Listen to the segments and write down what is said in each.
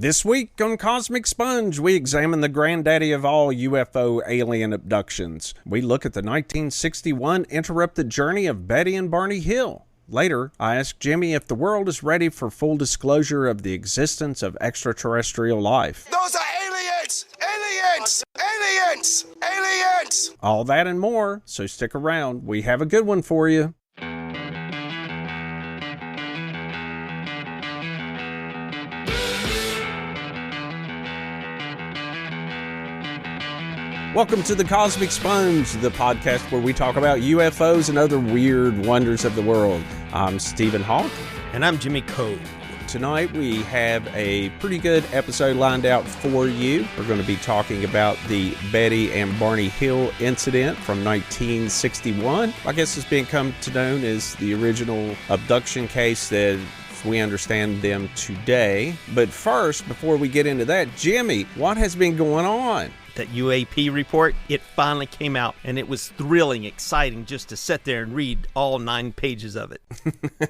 This week on Cosmic Sponge, we examine the granddaddy of all UFO alien abductions. We look at the 1961 interrupted journey of Betty and Barney Hill. Later, I ask Jimmy if the world is ready for full disclosure of the existence of extraterrestrial life. Those are aliens! Aliens! Aliens! Aliens! All that and more, so stick around. We have a good one for you. Welcome to the Cosmic Sponge, the podcast where we talk about UFOs and other weird wonders of the world. I'm Stephen Hawk. And I'm Jimmy Cole. Tonight we have a pretty good episode lined out for you. We're going to be talking about the Betty and Barney Hill incident from 1961. I guess it's been come to known as the original abduction case that we understand them today. But first, before we get into that, Jimmy, what has been going on? That UAP report, it finally came out, and it was thrilling, exciting just to sit there and read all 9 pages of it.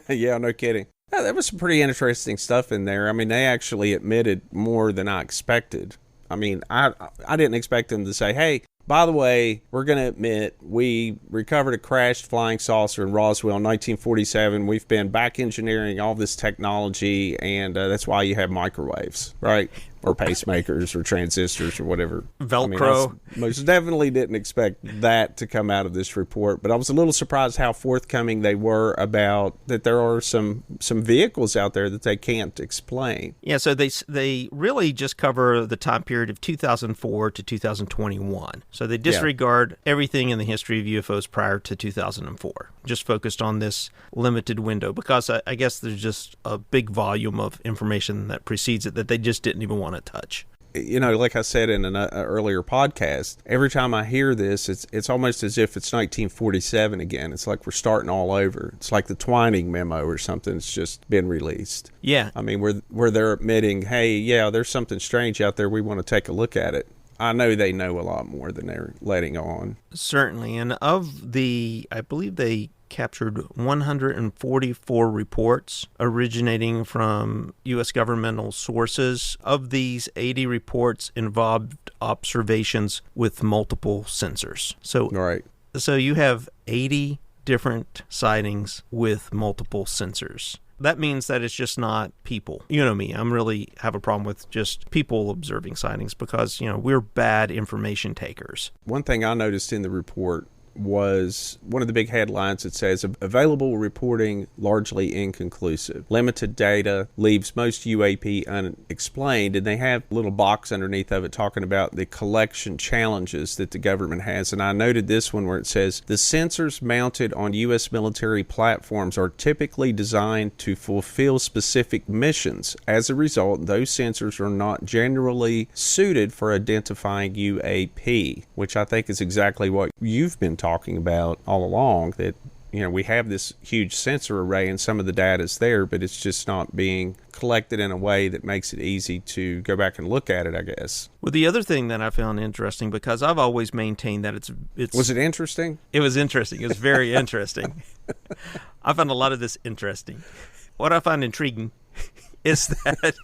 Yeah, no kidding. Yeah, there was some pretty interesting stuff in there. I mean, they actually admitted more than I expected. I mean, I didn't expect them to say, hey, by the way, we're going to admit we recovered a crashed flying saucer in Roswell in 1947. We've been back engineering all this technology, and that's why you have microwaves, right? Or pacemakers or transistors or whatever. Velcro. I mean, I most definitely didn't expect that to come out of this report, but I was a little surprised how forthcoming they were about that there are some vehicles out there that they can't explain. Yeah, so they really just cover the time period of 2004 to 2021. So they disregard everything in the history of UFOs prior to 2004. Just focused on this limited window because I guess there's just a big volume of information that precedes it that they just didn't even want to touch. You know, like I said in an earlier podcast, every time I hear this, it's almost as if it's 1947 again. It's like we're starting all over. It's like the Twining memo or something that's just been released. Yeah. I mean, where they're admitting, hey, yeah, there's something strange out there. We want to take a look at it. I know they know a lot more than they're letting on. Certainly. And of the, I believe they captured 144 reports originating from U.S. governmental sources. Of these, 80 reports involved observations with multiple sensors. So you have 80 different sightings with multiple sensors. That means that it's just not people. You know me, I'm really have a problem with just people observing sightings because, you know, we're bad information takers. One thing I noticed in the report was one of the big headlines that says available reporting largely inconclusive. Limited data leaves most UAP unexplained, and they have a little box underneath of it talking about the collection challenges that the government has. And I noted this one where it says the sensors mounted on U.S. military platforms are typically designed to fulfill specific missions. As a result, those sensors are not generally suited for identifying UAP, which I think is exactly what you've been talking about all along, that, you know, we have this huge sensor array and some of the data is there, but it's just not being collected in a way that makes it easy to go back and look at it, I guess. Well, the other thing that I found interesting, because I've always maintained that it's Was it interesting? It was interesting. It was very interesting. I found a lot of this interesting. What I find intriguing is that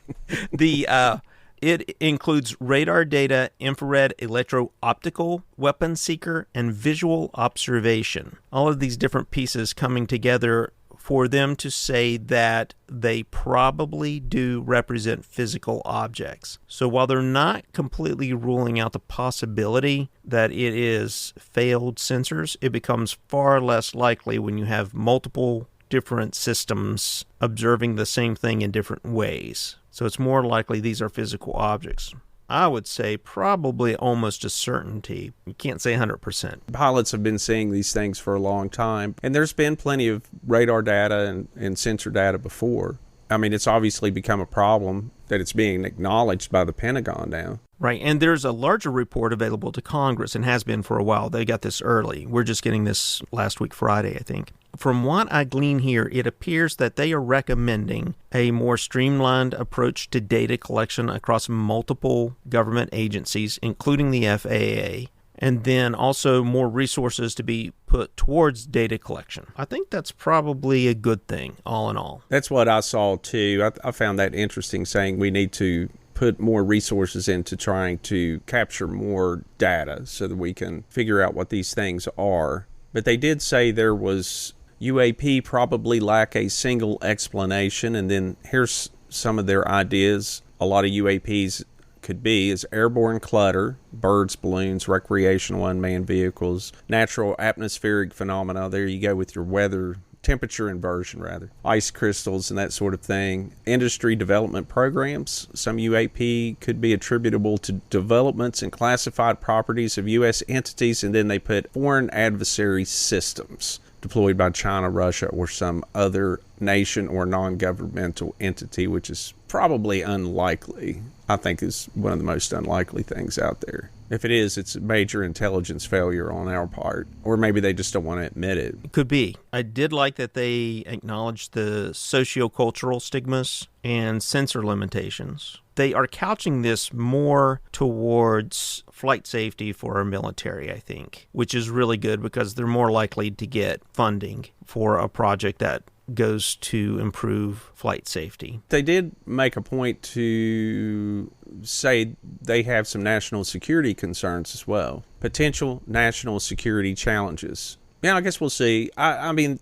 it includes radar data, infrared, electro-optical, weapon seeker, and visual observation. All of these different pieces coming together for them to say that they probably do represent physical objects. So while they're not completely ruling out the possibility that it is failed sensors, it becomes far less likely when you have multiple different systems observing the same thing in different ways. So it's more likely these are physical objects. I would say probably almost a certainty. You can't say 100%. Pilots have been seeing these things for a long time, and there's been plenty of radar data and sensor data before. I mean, it's obviously become a problem that it's being acknowledged by the Pentagon now. Right, and there's a larger report available to Congress and has been for a while. They got this early. We're just getting this last week Friday, I think. From what I glean here, it appears that they are recommending a more streamlined approach to data collection across multiple government agencies, including the FAA, and then also more resources to be put towards data collection. I think that's probably a good thing, all in all. That's what I saw, too. I found that interesting, saying we need to put more resources into trying to capture more data so that we can figure out what these things are. But they did say there was UAP probably lack a single explanation, and then here's some of their ideas. A lot of UAPs could be is airborne clutter, birds, balloons, recreational unmanned vehicles, natural atmospheric phenomena. There you go with your weather, temperature inversion rather, ice crystals and that sort of thing. Industry development programs. Some UAP could be attributable to developments and classified properties of U.S. entities, and then they put foreign adversary systems deployed by China, Russia, or some other nation or non-governmental entity, which is probably unlikely. I think is one of the most unlikely things out there. If it is, it's a major intelligence failure on our part, or maybe they just don't want to admit it. Could be. I did like that they acknowledged the sociocultural stigmas and sensor limitations. They are couching this more towards flight safety for our military, I think, which is really good because they're more likely to get funding for a project that goes to improve flight safety. They did make a point to say they have some national security concerns as well. Potential national security challenges. Yeah, I guess we'll see. I mean,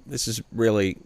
this is really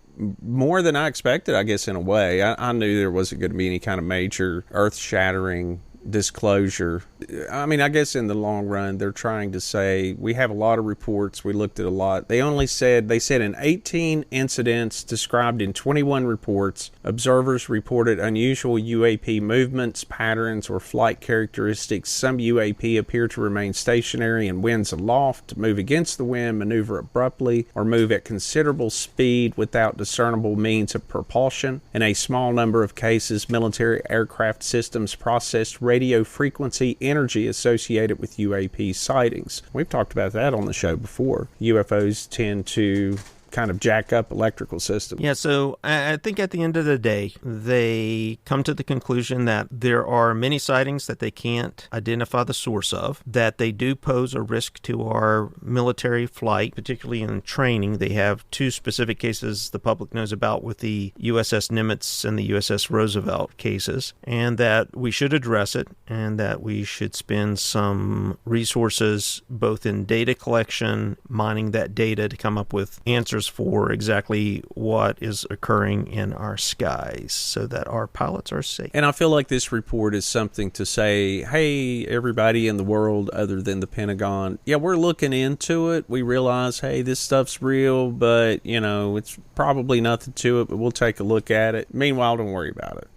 more than I expected, I guess, in a way. I knew there wasn't going to be any kind of major earth-shattering disclosure. I mean, I guess in the long run, they're trying to say, we have a lot of reports, we looked at a lot. They said in 18 incidents described in 21 reports, observers reported unusual UAP movements, patterns, or flight characteristics. Some UAP appear to remain stationary in winds aloft, move against the wind, maneuver abruptly, or move at considerable speed without discernible means of propulsion. In a small number of cases, military aircraft systems processed radio frequency energy associated with UAP sightings. We've talked about that on the show before. UFOs tend to kind of jack up electrical systems. Yeah, so I think at the end of the day, they come to the conclusion that there are many sightings that they can't identify the source of, that they do pose a risk to our military flight, particularly in training. They have two specific cases the public knows about with the USS Nimitz and the USS Roosevelt cases, and that we should address it, and that we should spend some resources both in data collection, mining that data to come up with answers for exactly what is occurring in our skies so that our pilots are safe. And I feel like this report is something to say, hey, everybody in the world other than the Pentagon, yeah, we're looking into it. We realize, hey, this stuff's real, but, you know, it's probably nothing to it, but we'll take a look at it. Meanwhile, don't worry about it.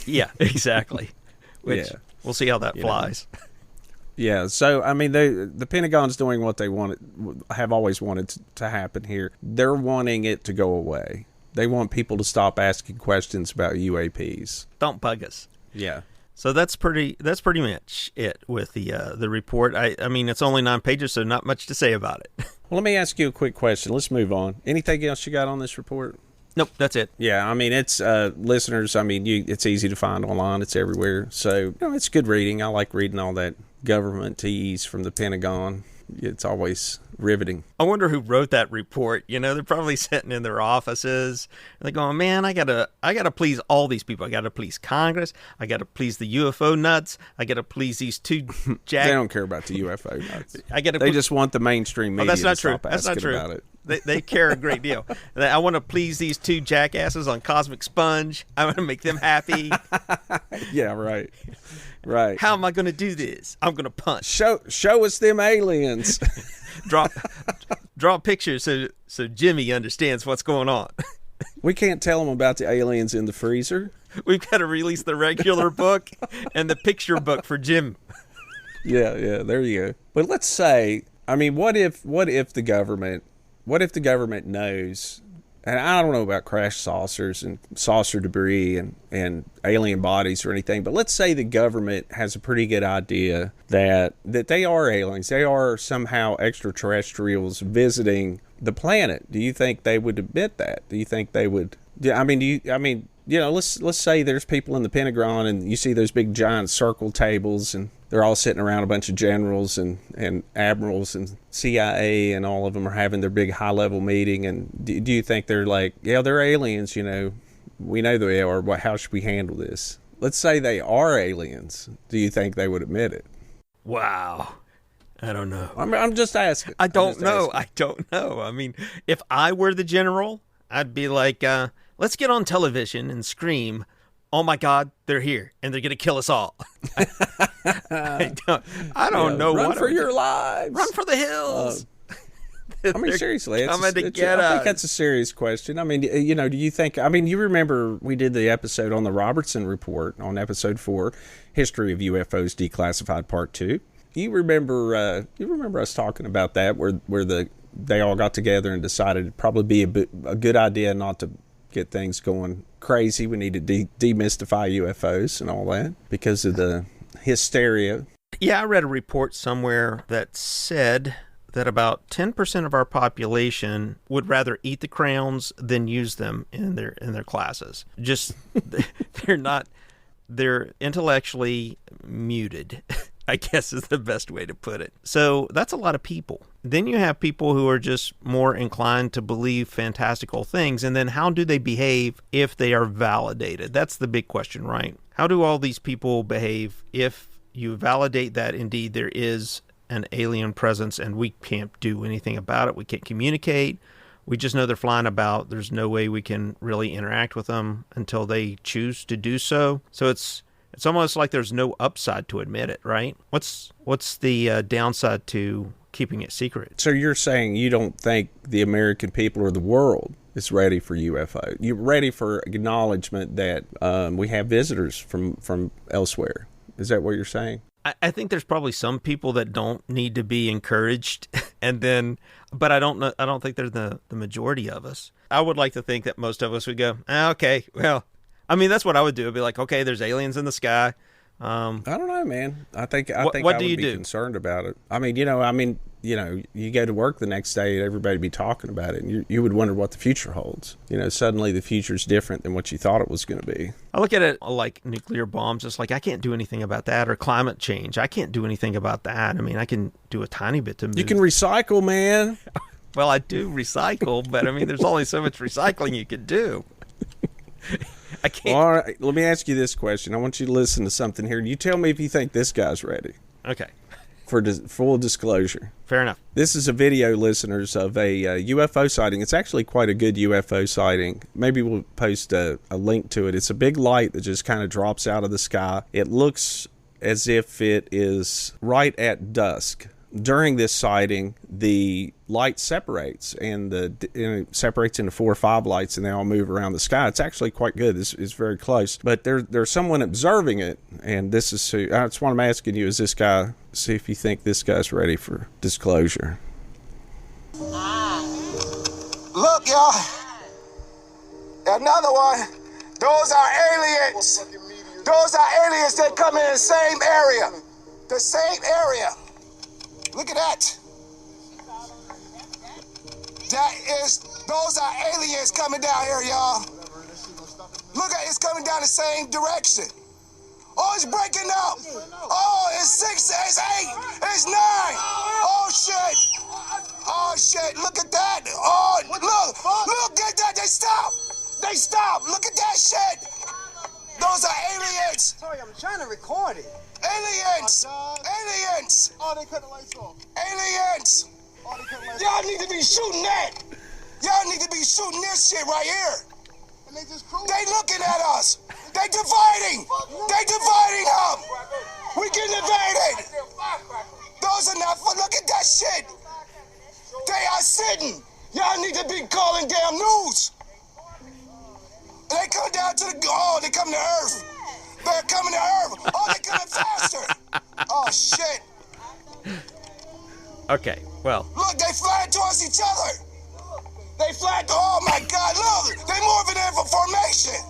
Yeah, exactly. Which, yeah. We'll see how that flies. Yeah, so, I mean, the Pentagon's doing what they have always wanted to happen here. They're wanting it to go away. They want people to stop asking questions about UAPs. Don't bug us. Yeah. So that's pretty much it with the report. I mean, it's only 9 pages, so not much to say about it. Well, let me ask you a quick question. Let's move on. Anything else you got on this report? Nope, that's it. Yeah, I mean, it's listeners. I mean, it's easy to find online. It's everywhere. So, you know, it's good reading. I like reading all that government tease from the Pentagon. It's always riveting. I wonder who wrote that report. You know, they're probably sitting in their offices and they're going, man, I gotta please all these people. I gotta please Congress. I gotta please the UFO nuts. I gotta please these two They don't care about the UFO nuts. They just want the mainstream media to stop asking about it. They care a great deal. I want to please these two jackasses on Cosmic Sponge. I want to make them happy. Yeah, right. Right. How am I going to do this? I'm going to punch. Show us them aliens. Draw pictures so Jimmy understands what's going on. We can't tell him about the aliens in the freezer. We've got to release the regular book and the picture book for Jim. Yeah, there you go. But let's say, I mean, what if the government knows, and I don't know about crash saucers and saucer debris and alien bodies or anything, but let's say the government has a pretty good idea that they are aliens. They are somehow extraterrestrials visiting the planet. Do you think they would admit that? Do you think they would? Let's say there's people in the Pentagon and you see those big giant circle tables and they're all sitting around, a bunch of generals and admirals and CIA, and all of them are having their big high-level meeting. And do you think they're like, yeah, they're aliens, you know, we know they are. How should we handle this? let's say they are aliens. Do you think they would admit it? Wow. I don't know. I'm just asking. I don't know. I mean, if I were the general, I'd be like, let's get on television and scream, oh my God, they're here and they're going to kill us all. I don't know. Run for your lives. Run for the hills. I mean, seriously, I think us. that's a serious question. I mean, you know, do you think, I mean, you remember we did the episode on the Robertson Report on episode 4, History of UFOs Declassified Part 2. You remember us talking about that, where they all got together and decided it'd probably be a good idea not to get things going crazy. We need to demystify UFOs and all that because of the hysteria. Yeah, I read a report somewhere that said that about 10% of our population would rather eat the crayons than use them in their classes. Just they're intellectually muted, I guess is the best way to put it. So that's a lot of people. Then you have people who are just more inclined to believe fantastical things. And then how do they behave if they are validated? That's the big question, right? How do all these people behave if you validate that indeed there is an alien presence and we can't do anything about it? We can't communicate. We just know they're flying about. There's no way we can really interact with them until they choose to do so. So it's almost like there's no upside to admit it, right? What's the downside to keeping it secret? So you're saying you don't think the American people or the world is ready for UFO? You're ready for acknowledgement that we have visitors from elsewhere? Is that what you're saying? I think there's probably some people that don't need to be encouraged, but I don't think they're the majority of us. I would like to think that most of us would go, okay, well, I mean, that's what I would do. I'd be like, okay, there's aliens in the sky. I don't know, man. I think what I do would you be do? concerned about it. I mean, you go to work the next day, everybody would be talking about it, and you would wonder what the future holds. You know, suddenly the future's different than what you thought it was going to be. I look at it like nuclear bombs. It's like I can't do anything about that, or climate change. I can't do anything about that. I mean, I can do a tiny bit to move. You can recycle, man. Well, I do recycle, but I mean, there's only so much recycling you can do. I can't. Well, all right, let me ask you this question. I want you to listen to something here. You tell me if you think this guy's ready. Okay. For full disclosure. Fair enough. This is a video, listeners, of a UFO sighting. It's actually quite a good UFO sighting. Maybe we'll post a link to it. It's a big light that just kind of drops out of the sky. It looks as if it is right at dusk. During this sighting, the light separates, and it separates into 4 or 5 lights, and they all move around the sky. It's actually quite good. It's very close. But there's someone observing it, and this is who. That's what I'm asking you. Is this guy? See if you think this guy's ready for disclosure. Look, y'all. Another one. Those are aliens. Those are aliens that come in the same area. The same area. Look at that. Those are aliens coming down here, y'all. Look at it's coming down the same direction. Oh, it's breaking up. Oh, it's 6, it's 8, it's 9. Oh, shit. Oh, shit. Look at that. Oh, look at that. They stop. Look at that shit. Those are aliens. Sorry, I'm trying to record it. Aliens. Aliens. Oh, they cut the lights off. Aliens. Oh, they cut the lights Y'all off. need to be shooting that. Y'all need to be shooting this shit right here. And they just cruise. They looking at us. They dividing. They dividing up. We getting invaded. Those are not fun. Look at that shit. They are sitting. Y'all need to be calling damn news. They come down to they come to Earth. They're coming to Earth. Oh, they're coming faster. Oh, shit. Okay, well. Look, they flying towards each other. They flying, oh my God, look. They moving in for formation.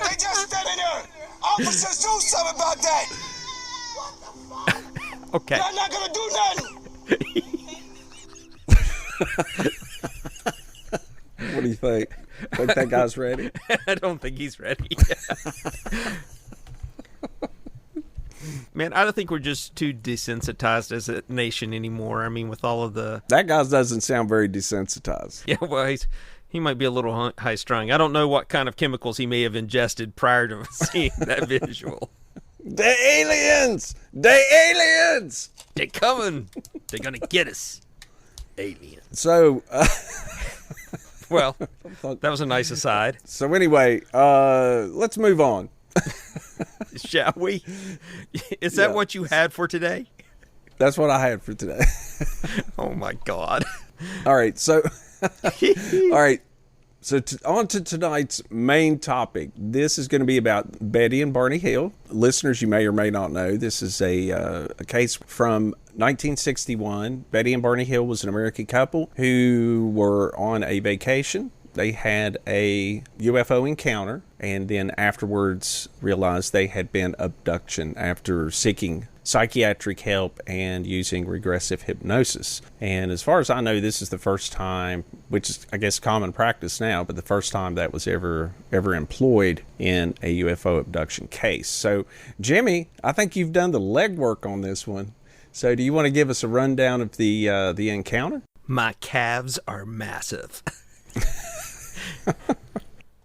They just standing there. Officers, do something about that. Okay. Y'all not gonna do nothing. What do you think? Think that guy's ready? I don't think he's ready. Man, I don't think we're just too desensitized as a nation anymore. I mean, with all of the... That guy doesn't sound very desensitized. Yeah, well, He might be a little high-strung. I don't know what kind of chemicals he may have ingested prior to seeing that visual. The aliens! The aliens! They're coming. They're going to get us. Aliens. So, well, that was a nice aside. so anyway, let's move on. Shall we? Is that what you had for today? That's what I had for today. Oh, my God. All right, so... All right, so on to tonight's main topic. This is going to be about Betty and Barney Hill. Listeners, you may or may not know, this is a case from 1961. Betty and Barney Hill was an American couple who were on a vacation. They had a UFO encounter and then afterwards realized they had been abduction after seeking psychiatric help and using regressive hypnosis. And as far as I know, this is the first time, which is, I guess, common practice now, but the first time that was ever employed in a UFO abduction case. So, Jimmy, I think you've done the legwork on this one. So do you want to give us a rundown of the encounter? My calves are massive.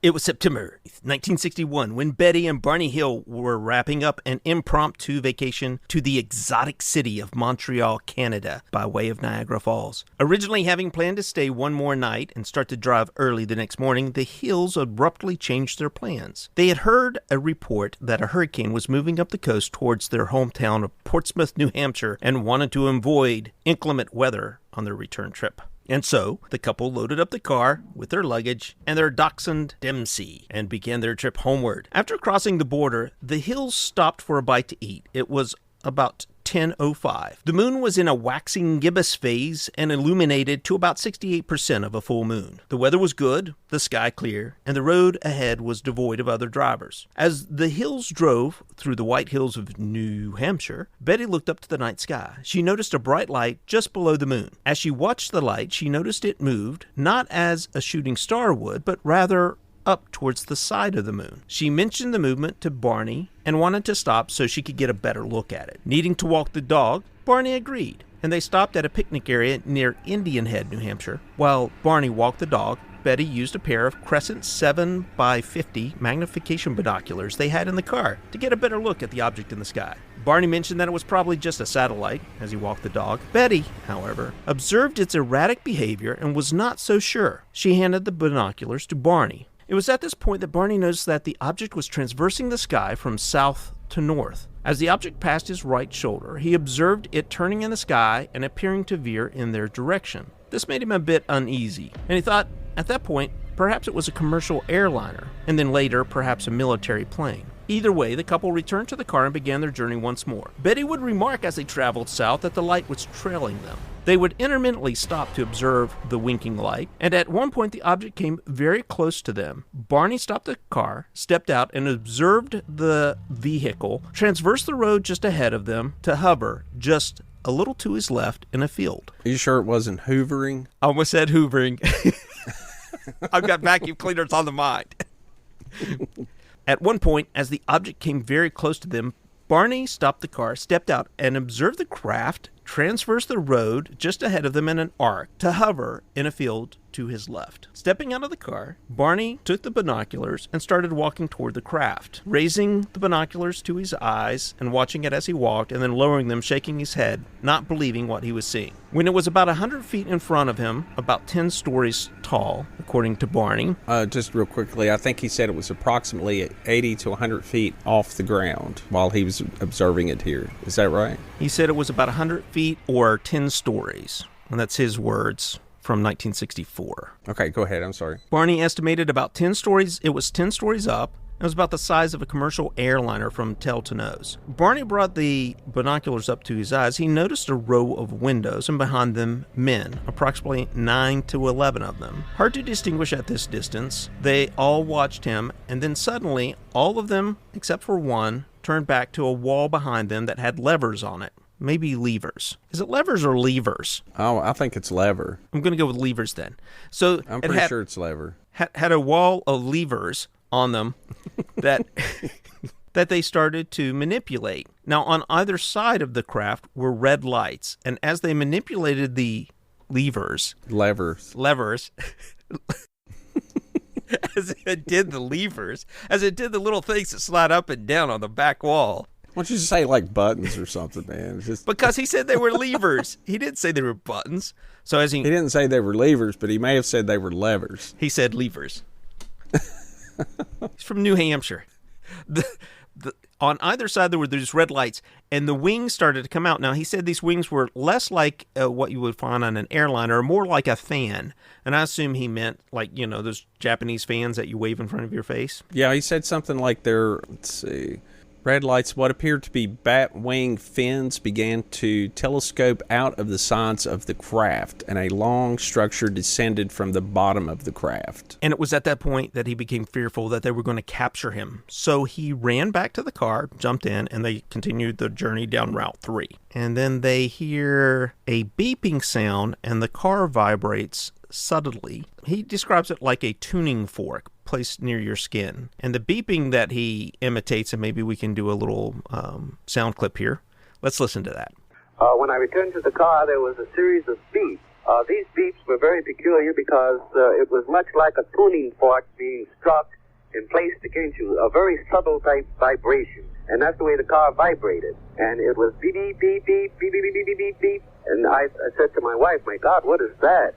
It was September 1961 when Betty and Barney Hill were wrapping up an impromptu vacation to the exotic city of Montreal, Canada, by way of Niagara Falls. Originally having planned to stay one more night and start to drive early the next morning, the Hills abruptly changed their plans. They had heard a report that a hurricane was moving up the coast towards their hometown of Portsmouth, New Hampshire, and wanted to avoid inclement weather on their return trip. And so, the couple loaded up the car with their luggage and their dachshund, Dempsey, and began their trip homeward. After crossing the border, the Hills stopped for a bite to eat. It was about 10:05. The moon was in a waxing gibbous phase and illuminated to about 68% of a full moon. The weather was good, the sky clear, and the road ahead was devoid of other drivers. As the Hills drove through the white hills of New Hampshire, Betty looked up to the night sky. She noticed a bright light just below the moon. As she watched the light, she noticed it moved, not as a shooting star would, but rather up towards the side of the moon. She mentioned the movement to Barney and wanted to stop so she could get a better look at it. Needing to walk the dog, Barney agreed, and they stopped at a picnic area near Indian Head, New Hampshire. While Barney walked the dog, Betty used a pair of Crescent 7x50 magnification binoculars they had in the car to get a better look at the object in the sky. Barney mentioned that it was probably just a satellite as he walked the dog. Betty, however, observed its erratic behavior and was not so sure. She handed the binoculars to Barney. It was at this point that Barney noticed that the object was transversing the sky from south to north. As the object passed his right shoulder, he observed it turning in the sky and appearing to veer in their direction. This made him a bit uneasy, and he thought, at that point, perhaps it was a commercial airliner, and then later, perhaps a military plane. Either way, the couple returned to the car and began their journey once more. Betty would remark as they traveled south that the light was trailing them. They would intermittently stop to observe the winking light, and at one point the object came very close to them. Barney stopped the car, stepped out, and observed the vehicle transverse the road just ahead of them to hover just a little to his left in a field. Are you sure it wasn't hoovering? I almost said hoovering. I've got vacuum cleaners on the mind. At one point, as the object came very close to them, Barney stopped the car, stepped out, and observed the craft transverse the road just ahead of them in an arc to hover in a field to his left. Stepping out of the car, Barney took the binoculars and started walking toward the craft, raising the binoculars to his eyes and watching it as he walked, and then lowering them, shaking his head, not believing what he was seeing. When it was about 100 feet in front of him, about 10 stories tall, according to Barney. Just real quickly, I think he said it was approximately 80 to 100 feet off the ground while he was observing it here. Is that right? He said it was about 100 feet or 10 stories, and that's his words from 1964. Okay, go ahead. I'm sorry. Barney estimated about 10 stories. It was 10 stories up. It was about the size of a commercial airliner from tail to nose. Barney brought the binoculars up to his eyes. He noticed a row of windows, and behind them, men, approximately 9 to 11 of them. Hard to distinguish at this distance. They all watched him, and then suddenly, all of them, except for one, turned back to a wall behind them that had levers on it. Maybe levers. Is it levers or levers? Oh, I think it's lever. I'm going to go with levers then. So I'm pretty sure it's lever. Had a wall of levers on them that that they started to manipulate. Now, on either side of the craft were red lights, and as they manipulated the levers, as it did the levers, as it did the little things that slide up and down on the back wall. Why don't you just say like buttons or something, man? It's just... Because he said they were levers. He didn't say they were buttons. So as he didn't say they were levers, but he may have said they were levers. He said levers. He's from New Hampshire. On either side there were these red lights, and the wings started to come out. Now, he said these wings were less like what you would find on an airliner, or more like a fan. And I assume he meant like, those Japanese fans that you wave in front of your face. Yeah, he said something like let's see, red lights, what appeared to be bat wing fins began to telescope out of the sides of the craft, and a long structure descended from the bottom of the craft. And it was at that point that he became fearful that they were going to capture him. So he ran back to the car, jumped in, and they continued the journey down Route 3. And then they hear a beeping sound, and the car vibrates subtly. He describes it like a tuning fork placed near your skin. And the beeping that he imitates, and maybe we can do a little sound clip here. Let's listen to that. When I returned to the car, there was a series of beeps. These beeps were very peculiar because it was much like a tuning fork being struck and placed against you, a very subtle type vibration. And that's the way the car vibrated. And it was beep, beep, beep, beep, beep, beep, beep, beep, beep, beep. And I said to my wife, my God, what is that?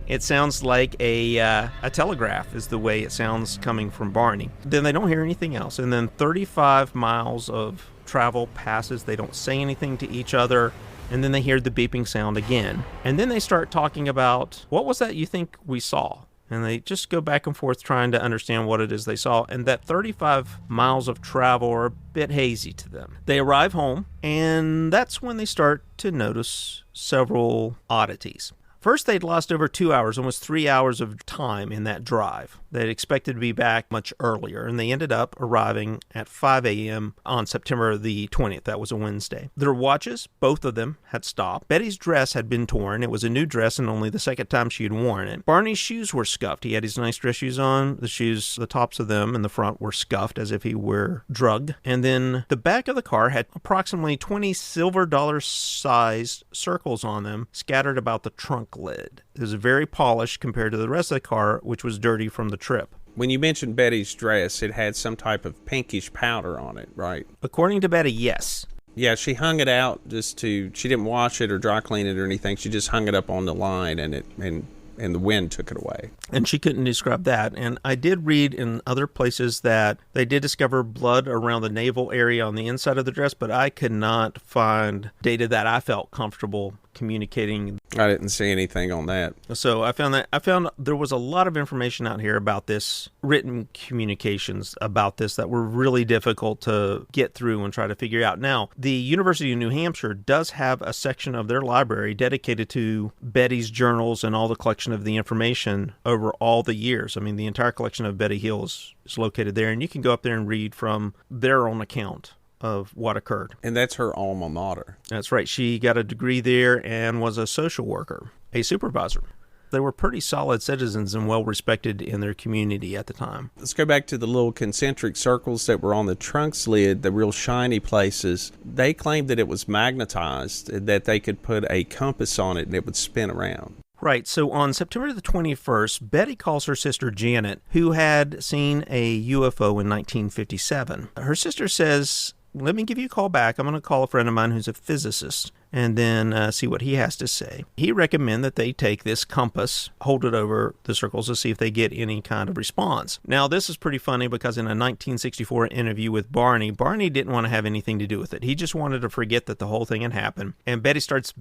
It sounds like a telegraph is the way it sounds coming from Barney. Then they don't hear anything else. And then 35 miles of travel passes. They don't say anything to each other. And then they hear the beeping sound again. And then they start talking about, what was that you think we saw? And they just go back and forth trying to understand what it is they saw. And that 35 miles of travel are a bit hazy to them. They arrive home, and that's when they start to notice several oddities. First, they'd lost over 2 hours, almost 3 hours of time in that drive. They'd expected to be back much earlier, and they ended up arriving at 5 a.m. on September the 20th. That was a Wednesday. Their watches, both of them, had stopped. Betty's dress had been torn. It was a new dress and only the second time she had worn it. Barney's shoes were scuffed. He had his nice dress shoes on. The shoes, the tops of them and the front were scuffed as if he were drugged. And then the back of the car had approximately 20 silver dollar-sized circles on them scattered about the trunk lid. It was very polished compared to the rest of the car, which was dirty from the trip. When you mentioned Betty's dress, it had some type of pinkish powder on it, right? According to Betty, yes. Yeah, she hung it out she didn't wash it or dry clean it or anything. She just hung it up on the line, and the wind took it away. And she couldn't describe that. And I did read in other places that they did discover blood around the navel area on the inside of the dress, but I could not find data that I felt comfortable communicating. I didn't see anything on that. So I found there was a lot of information out here about this, written communications about this that were really difficult to get through and try to figure out. Now, the University of New Hampshire does have a section of their library dedicated to Betty's journals and all the collection of the information over all the years. I mean, the entire collection of Betty Hill is located there, and you can go up there and read from their own account of what occurred. And that's her alma mater. That's right. She got a degree there and was a social worker, a supervisor. They were pretty solid citizens and well respected in their community at the time. Let's go back to the little concentric circles that were on the trunk's lid, the real shiny places. They claimed that it was magnetized, that they could put a compass on it and it would spin around. Right. So on September the 21st, Betty calls her sister Janet, who had seen a UFO in 1957. Her sister says, let me give you a call back. I'm going to call a friend of mine who's a physicist and then see what he has to say. He recommended that they take this compass, hold it over the circles to see if they get any kind of response. Now, this is pretty funny because in a 1964 interview with Barney didn't want to have anything to do with it. He just wanted to forget that the whole thing had happened. And Betty starts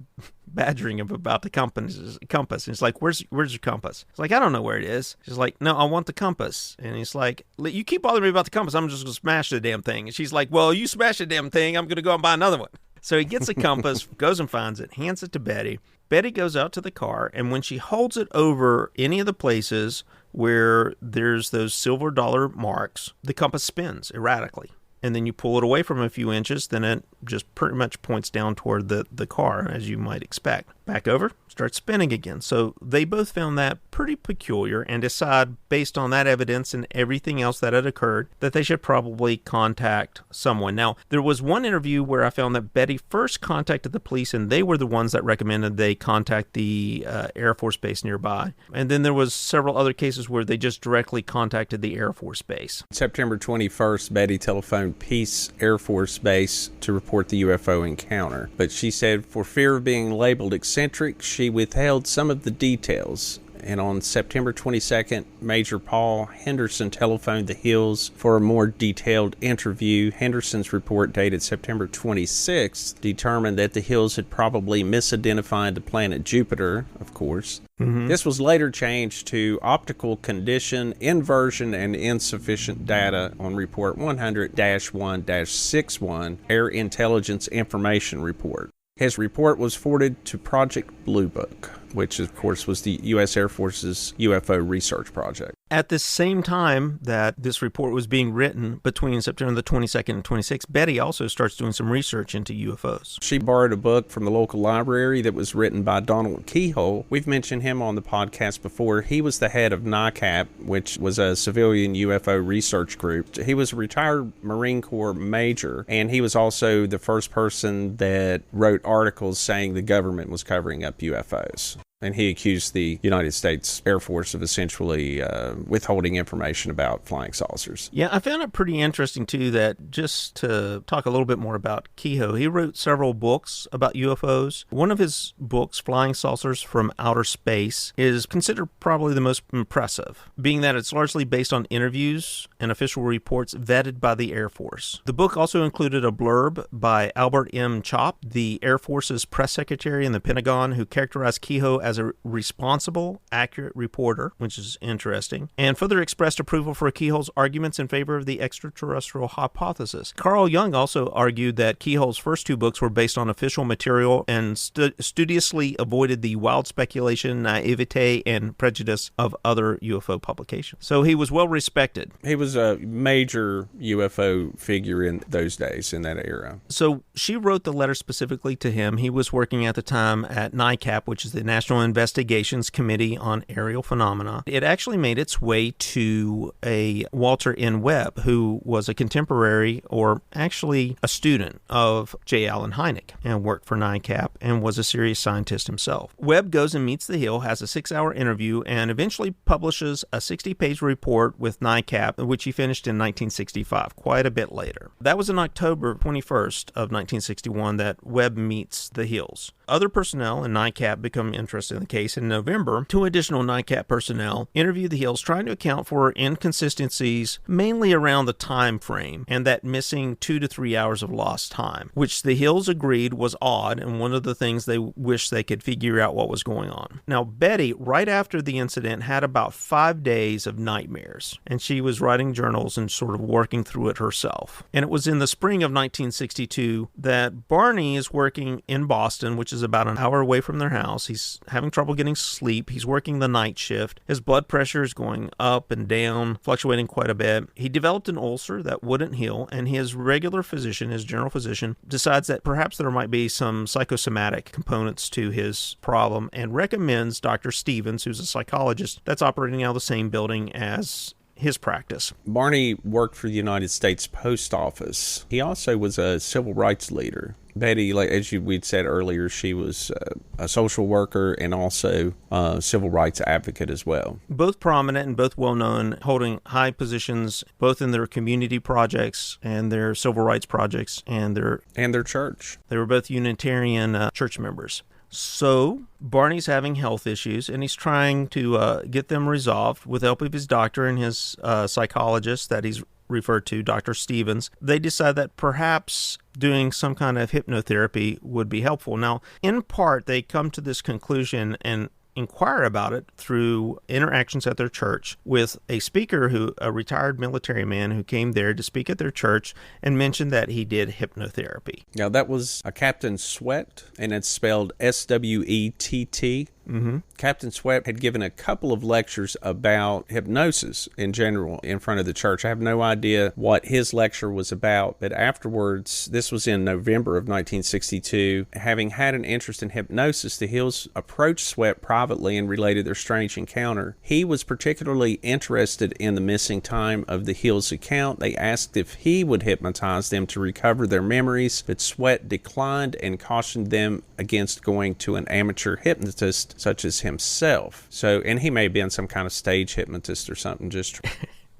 badgering him about the compass. And he's like, where's your compass? He's like, I don't know where it is. She's like, no, I want the compass. And he's like, you keep bothering me about the compass. I'm just going to smash the damn thing. And she's like, well, you smash the damn thing. I'm going to go and buy another one. So he gets a compass, goes and finds it, hands it to Betty. Betty goes out to the car, and when she holds it over any of the places where there's those silver dollar marks, the compass spins erratically. And then you pull it away from a few inches, then it just pretty much points down toward the car, as you might expect. back over, starts spinning again. So they both found that pretty peculiar and decide, based on that evidence and everything else that had occurred, that they should probably contact someone. Now, there was one interview where I found that Betty first contacted the police, and they were the ones that recommended they contact the Air Force Base nearby. And then there was several other cases where they just directly contacted the Air Force Base. September 21st, Betty telephoned Peace Air Force Base to report the UFO encounter. But she said for fear of being labeled eccentric, she withheld some of the details. And on September 22nd, Major Paul Henderson telephoned the Hills for a more detailed interview. Henderson's report, dated September 26th, determined that the Hills had probably misidentified the planet Jupiter, of course. This was later changed to optical condition, inversion, and insufficient data on Report 100-1-61, Air Intelligence Information Report. His report was forwarded to Project Blue Book, which, of course, was the U.S. Air Force's UFO research project. At the same time that this report was being written, between September the 22nd and 26th, Betty also starts doing some research into UFOs. She borrowed a book from the local library that was written by Donald Keyhole. We've mentioned him on the podcast before. He was the head of NICAP, which was a civilian UFO research group. He was a retired Marine Corps major, and he was also the first person that wrote articles saying the government was covering up UFOs. And he accused the United States Air Force of essentially withholding information about flying saucers. Yeah, I found it pretty interesting, too, that just to talk a little bit more about Kehoe, he wrote several books about UFOs. One of his books, Flying Saucers from Outer Space, is considered probably the most impressive, being that it's largely based on interviews and official reports vetted by the Air Force. The book also included a blurb by Albert M. Chopp, the Air Force's press secretary in the Pentagon, who characterized Kehoe as a responsible, accurate reporter, which is interesting, and further expressed approval for Kehoe's arguments in favor of the extraterrestrial hypothesis. Carl Jung also argued that Kehoe's first two books were based on official material and studiously avoided the wild speculation, naivete, and prejudice of other UFO publications. So he was well respected. He was a major UFO figure in those days, in that era. So she wrote the letter specifically to him. He was working at the time at NICAP, which is the National Investigations Committee on Aerial Phenomena. It actually made its way to a Walter N. Webb, who was a contemporary, or actually a student of J. Allen Hynek, and worked for NICAP and was a serious scientist himself. Webb goes and meets the Hill, has a 6-hour interview, and eventually publishes a 60-page report with NICAP, which he finished in 1965, quite a bit later. That was on October 21st of 1961 that Webb meets the Hills. Other personnel in NICAP become interested in the case. In November, 2 additional NICAP personnel interviewed the Hills, trying to account for inconsistencies mainly around the time frame and that missing 2 to 3 hours of lost time, which the Hills agreed was odd and one of the things they wished they could figure out what was going on. Now, Betty, right after the incident, had about 5 days of nightmares, and she was writing journals and sort of working through it herself. And it was in the spring of 1962 that Barney is working in Boston, which is about an hour away from their house. He's having trouble getting sleep. He's working the night shift. His blood pressure is going up and down, fluctuating quite a bit. He developed an ulcer that wouldn't heal, and his regular physician, his general physician, decides that perhaps there might be some psychosomatic components to his problem and recommends Dr. Stevens, who's a psychologist that's operating out of the same building as his practice. Barney worked for the United States Post Office. He also was a civil rights leader. Betty, like as we'd said earlier, she was a social worker and also a civil rights advocate as well. Both prominent and both well-known, holding high positions both in their community projects and their civil rights projects and their church. They were both Unitarian church members. So Barney's having health issues, and he's trying to get them resolved with the help of his doctor and his psychologist that he's referred to, Dr. Stevens. They decide that perhaps doing some kind of hypnotherapy would be helpful. Now, in part, they come to this conclusion and inquire about it through interactions at their church with a speaker, a retired military man who came there to speak at their church and mentioned that he did hypnotherapy. Now, that was a Captain Sweat, and it's spelled Swett. Captain Sweat had given a couple of lectures about hypnosis in general in front of the church. I have no idea what his lecture was about, but afterwards, this was in November of 1962, having had an interest in hypnosis, the Hills approached Sweat privately and related their strange encounter. He was particularly interested in the missing time of the Hills' account. They asked if he would hypnotize them to recover their memories, but Sweat declined and cautioned them against going to an amateur hypnotist such as himself. So, and he may have been some kind of stage hypnotist or something, just...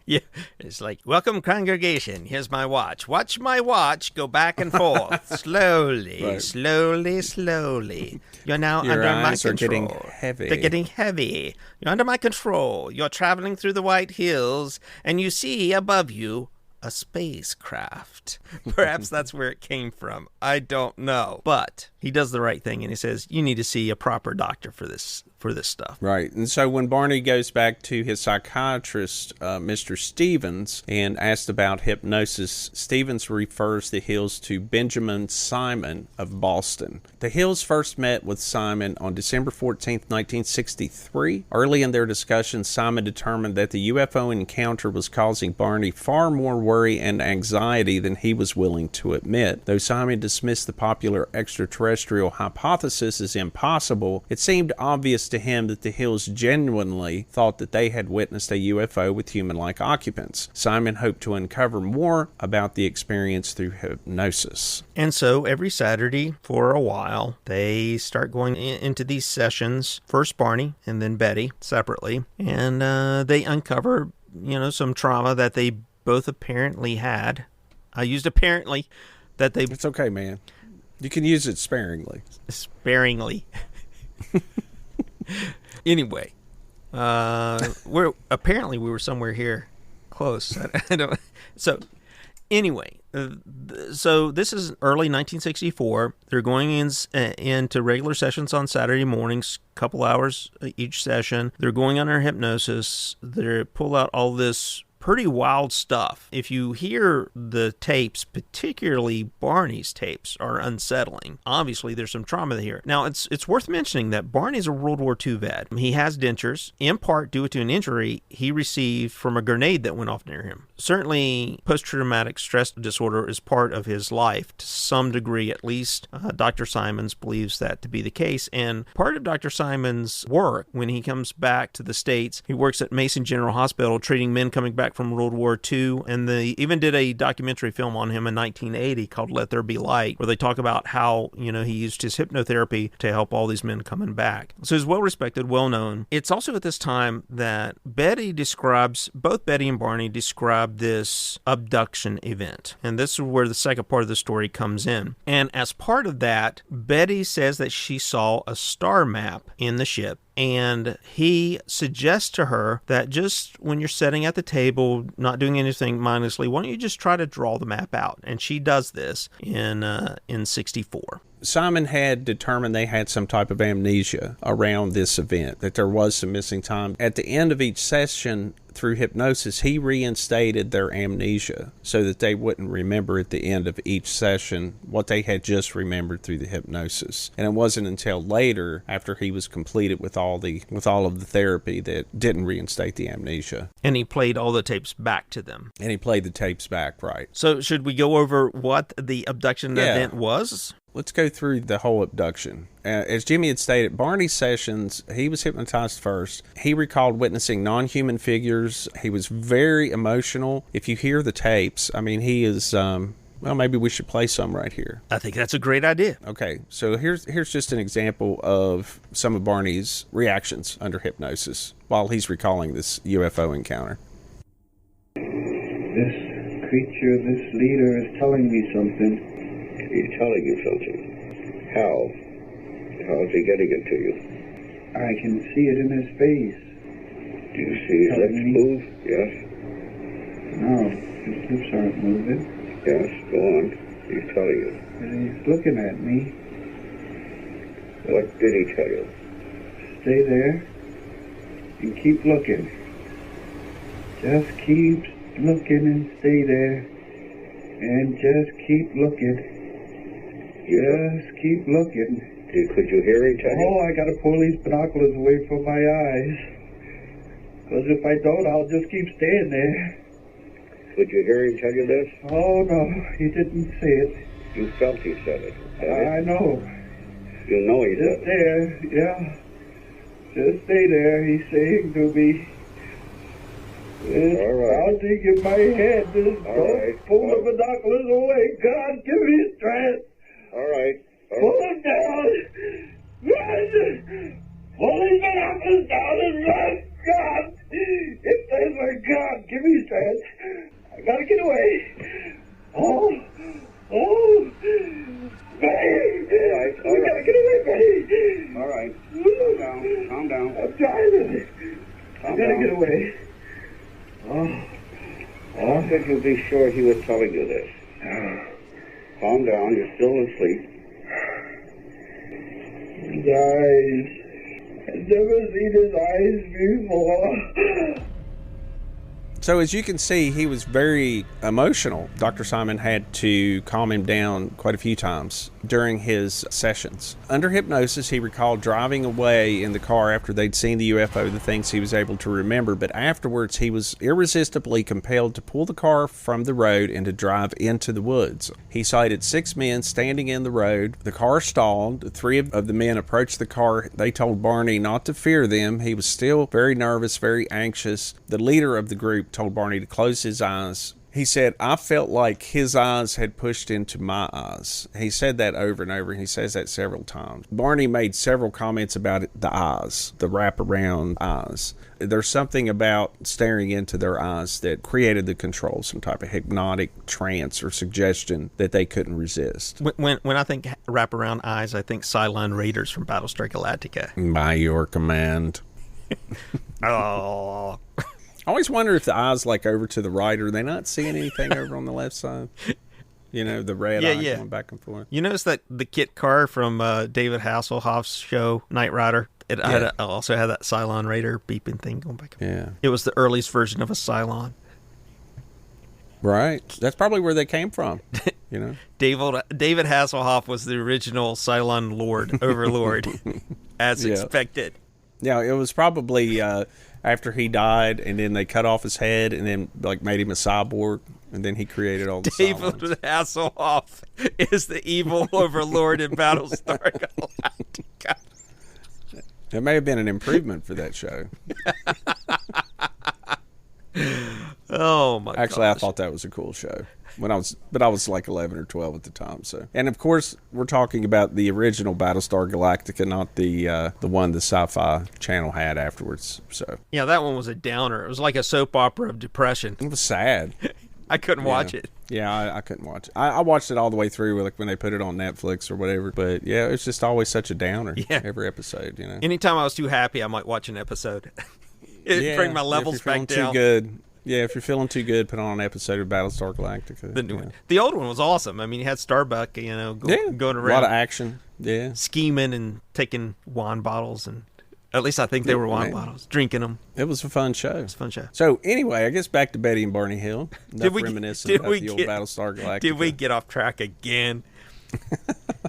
Yeah, it's like, welcome, congregation. Here's my watch. Watch my watch go back and forth. Slowly, Right. slowly, slowly. You're now Your under my eyes are control. getting heavy. They're getting heavy. You're under my control. You're traveling through the White Hills, and you see above you a spacecraft. Perhaps that's where it came from. I don't know. But he does the right thing, and he says, you need to see a proper doctor for this stuff. Right. And so when Barney goes back to his psychiatrist, Mr. Stevens, and asked about hypnosis, Stevens refers the Hills to Benjamin Simon of Boston. The Hills first met with Simon on December 14th, 1963. Early in their discussion, Simon determined that the UFO encounter was causing Barney far more worry and anxiety than he was willing to admit. Though Simon dismissed the popular extraterrestrial hypothesis as impossible, it seemed obvious to him that the Hills genuinely thought that they had witnessed a UFO with human-like occupants. Simon hoped to uncover more about the experience through hypnosis. And so every Saturday for a while, they start going into these sessions, first Barney and then Betty separately, and they uncover, some trauma that they both apparently had. I used apparently that they... It's okay, man. You can use it sparingly. Sparingly. Anyway, we were somewhere here close. I don't. So anyway, so this is early 1964. They're going into regular sessions on Saturday mornings, couple hours each session. They're going under hypnosis. They pull out all this pretty wild stuff. If you hear the tapes, particularly Barney's tapes, are unsettling. Obviously, there's some trauma here. Now, it's worth mentioning that Barney's a World War II vet. He has dentures, in part due to an injury he received from a grenade that went off near him. Certainly, post-traumatic stress disorder is part of his life to some degree, at least. Dr. Simons believes that to be the case. And part of Dr. Simons' work, when he comes back to the States, he works at Mason General Hospital treating men coming back from World War II, and they even did a documentary film on him in 1980 called Let There Be Light, where they talk about how, he used his hypnotherapy to help all these men coming back. So he's well respected, well known. It's also at this time that both Betty and Barney describe this abduction event. And this is where the second part of the story comes in. And as part of that, Betty says that she saw a star map in the ship. And he suggests to her that just when you're sitting at the table, not doing anything mindlessly, why don't you just try to draw the map out? And she does this in 64. Simon had determined they had some type of amnesia around this event, that there was some missing time. At the end of each session, through hypnosis, he reinstated their amnesia so that they wouldn't remember at the end of each session what they had just remembered through the hypnosis. And it wasn't until later, after he was completed with all of the therapy, that didn't reinstate the amnesia. And he played all the tapes back to them. And he played the tapes back, right. So should we go over what the abduction event was? Let's go through the whole abduction. As Jimmy had stated, Barney's sessions, he was hypnotized first. He recalled witnessing non-human figures. He was very emotional. If you hear the tapes, he is... maybe we should play some right here. I think that's a great idea. Okay, so here's just an example of some of Barney's reactions under hypnosis while he's recalling this UFO encounter. This creature, this leader is telling me something. He's telling you something. How? How is he getting it to you? I can see it in his face. Do you see his lips move? Yes. No, his lips aren't moving. Yes, go on. He's telling you. And he's looking at me. What did he tell you? Stay there and keep looking. Just keep looking and stay there. And just keep looking. Just keep looking. Could you hear him tell you? Oh, I got to pull these binoculars away from my eyes. Because if I don't, I'll just keep staying there. Could you hear him tell you this? Oh, no, he didn't say it. You felt he said it. I know. You know he said it. Just there, yeah. Just stay there, he's saying to me. It's all right. Pounding in my head. Just don't pull the binoculars away. God, give me strength. All right. Pull them down. Run. Pull these binoculars down and run. God. If there's my God, give me strength. I gotta get away. Oh. Betty. All right. We gotta get away, Betty. All right. Calm down. I'm trying. I gotta get away. How could you be sure he was telling you this? Calm down, you're still asleep. His eyes. I've never seen his eyes before. So as you can see, he was very emotional. Dr. Simon had to calm him down quite a few times during his sessions. Under hypnosis, he recalled driving away in the car after they'd seen the UFO, the things he was able to remember, but afterwards he was irresistibly compelled to pull the car from the road and to drive into the woods. He sighted 6 men standing in the road. The car stalled. 3 of the men approached the car. They told Barney not to fear them. He was still very nervous, very anxious. The leader of the group told Barney to close his eyes. He said, I felt like his eyes had pushed into my eyes. He said that over and over. He says that several times. Barney made several comments about the eyes, the wraparound eyes. There's something about staring into their eyes that created the control, some type of hypnotic trance or suggestion that they couldn't resist. When I think wraparound eyes, I think Cylon Raiders from Battlestar Galactica. By your command. Oh. I always wonder if the eyes like over to the right, are they not seeing anything over on the left side? You know, the red eye going back and forth. You notice that the kit car from David Hasselhoff's show, Knight Rider, it also had that Cylon Raider beeping thing going back and forth. It was the earliest version of a Cylon. Right. That's probably where they came from, you know. David Hasselhoff was the original Cylon Overlord, as expected. Yeah, it was probably... after he died, and then they cut off his head, and then like made him a cyborg, and then he created all the David Hasselhoff is the evil overlord in Battlestar Galactica. It may have been an improvement for that show. Oh my! Actually, I thought that was a cool show but I was like 11 or 12 at the time. So, and of course, we're talking about the original Battlestar Galactica, not the one the Sci-Fi Channel had afterwards. So, yeah, that one was a downer. It was like a soap opera of depression. It was sad. I couldn't watch it. Yeah, I couldn't watch it. I watched it all the way through, like when they put it on Netflix or whatever. But yeah, it's just always such a downer. Yeah. Every episode, you know. Anytime I was too happy, I might watch an episode. It'd bring my levels back down. Too good. Yeah, if you're feeling too good, put on an episode of Battlestar Galactica. The new one. The old one was awesome. I mean, you had Starbuck, going around. A lot of action. Yeah. Scheming and taking wine bottles, and at least I think they were wine bottles, drinking them. It was a fun show. It was a fun show. So anyway, I guess back to Betty and Barney Hill. Reminiscent about the old Battlestar Galactica. Did we get off track again?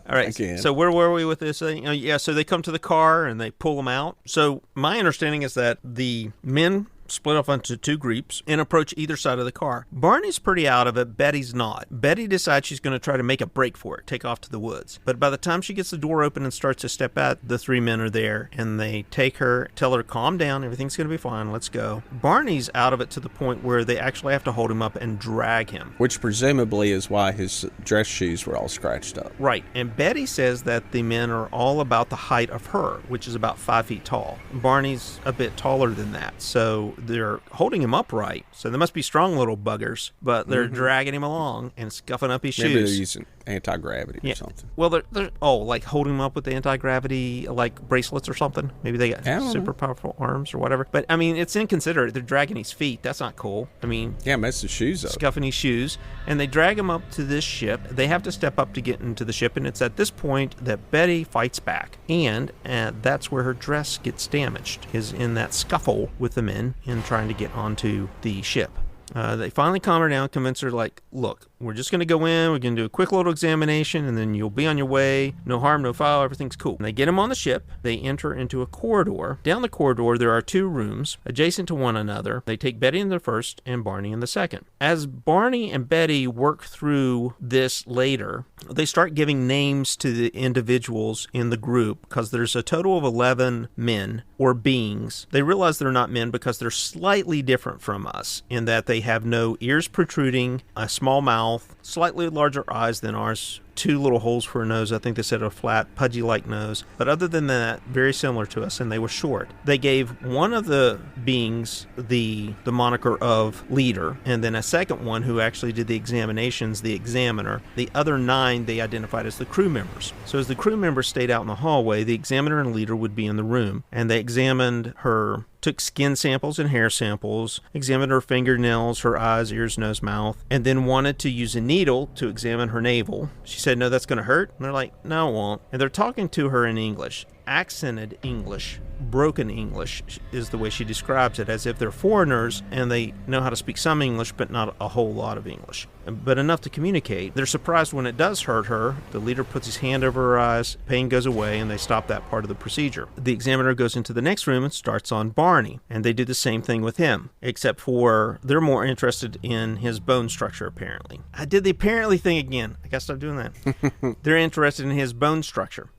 All right. So where were we with this thing? So they come to the car and they pull them out. So my understanding is that the men split off into two groups and approach either side of the car. Barney's pretty out of it. Betty's not. Betty decides she's going to try to make a break for it, take off to the woods. But by the time she gets the door open and starts to step out, the three men are there and they take her, tell her, calm down, everything's going to be fine, let's go. Barney's out of it to the point where they actually have to hold him up and drag him. Which presumably is why his dress shoes were all scratched up. Right. And Betty says that the men are all about the height of her, which is about 5 feet tall. Barney's a bit taller than that. So they're holding him upright, so they must be strong little buggers, but they're dragging him along and scuffing up his shoes. Maybe they're using anti-gravity or something. Well, they're like holding him up with the anti-gravity like bracelets or something. Maybe they got super powerful arms or whatever. But I mean, it's inconsiderate. They're dragging his feet. That's not cool. I mean, mess his shoes up. Scuffing his shoes, and they drag him up to this ship. They have to step up to get into the ship, and it's at this point that Betty fights back, and that's where her dress gets damaged, is in that scuffle with the men in trying to get onto the ship. They finally calm her down, convince her, like, look, we're just going to go in, we're going to do a quick little examination, and then you'll be on your way. No harm, no foul, everything's cool. And they get him on the ship. They enter into a corridor. Down the corridor, there are 2 rooms adjacent to one another. They take Betty in the first and Barney in the second. As Barney and Betty work through this later, they start giving names to the individuals in the group, because there's a total of 11 men or beings. They realize they're not men because they're slightly different from us in that they have no ears protruding, a small mouth, slightly larger eyes than ours, 2 little holes for a nose. I think they said a flat, pudgy-like nose. But other than that, very similar to us, and they were short. They gave one of the beings the moniker of leader, and then a second one who actually did the examinations, the examiner. The other 9 they identified as the crew members. So as the crew members stayed out in the hallway, the examiner and leader would be in the room, and they examined her, took skin samples and hair samples, examined her fingernails, her eyes, ears, nose, mouth, and then wanted to use a needle to examine her navel. She said, no, that's going to hurt. And they're like, no, it won't. And they're talking to her in English. Accented English, broken English is the way she describes it, as if they're foreigners and they know how to speak some English, but not a whole lot of English, but enough to communicate. They're surprised when it does hurt her. The leader puts his hand over her eyes, pain goes away, and they stop that part of the procedure. The examiner goes into the next room and starts on Barney, and they do the same thing with him, except for they're more interested in his bone structure, apparently. I did the apparently thing again. I gotta stop doing that. They're interested in his bone structure.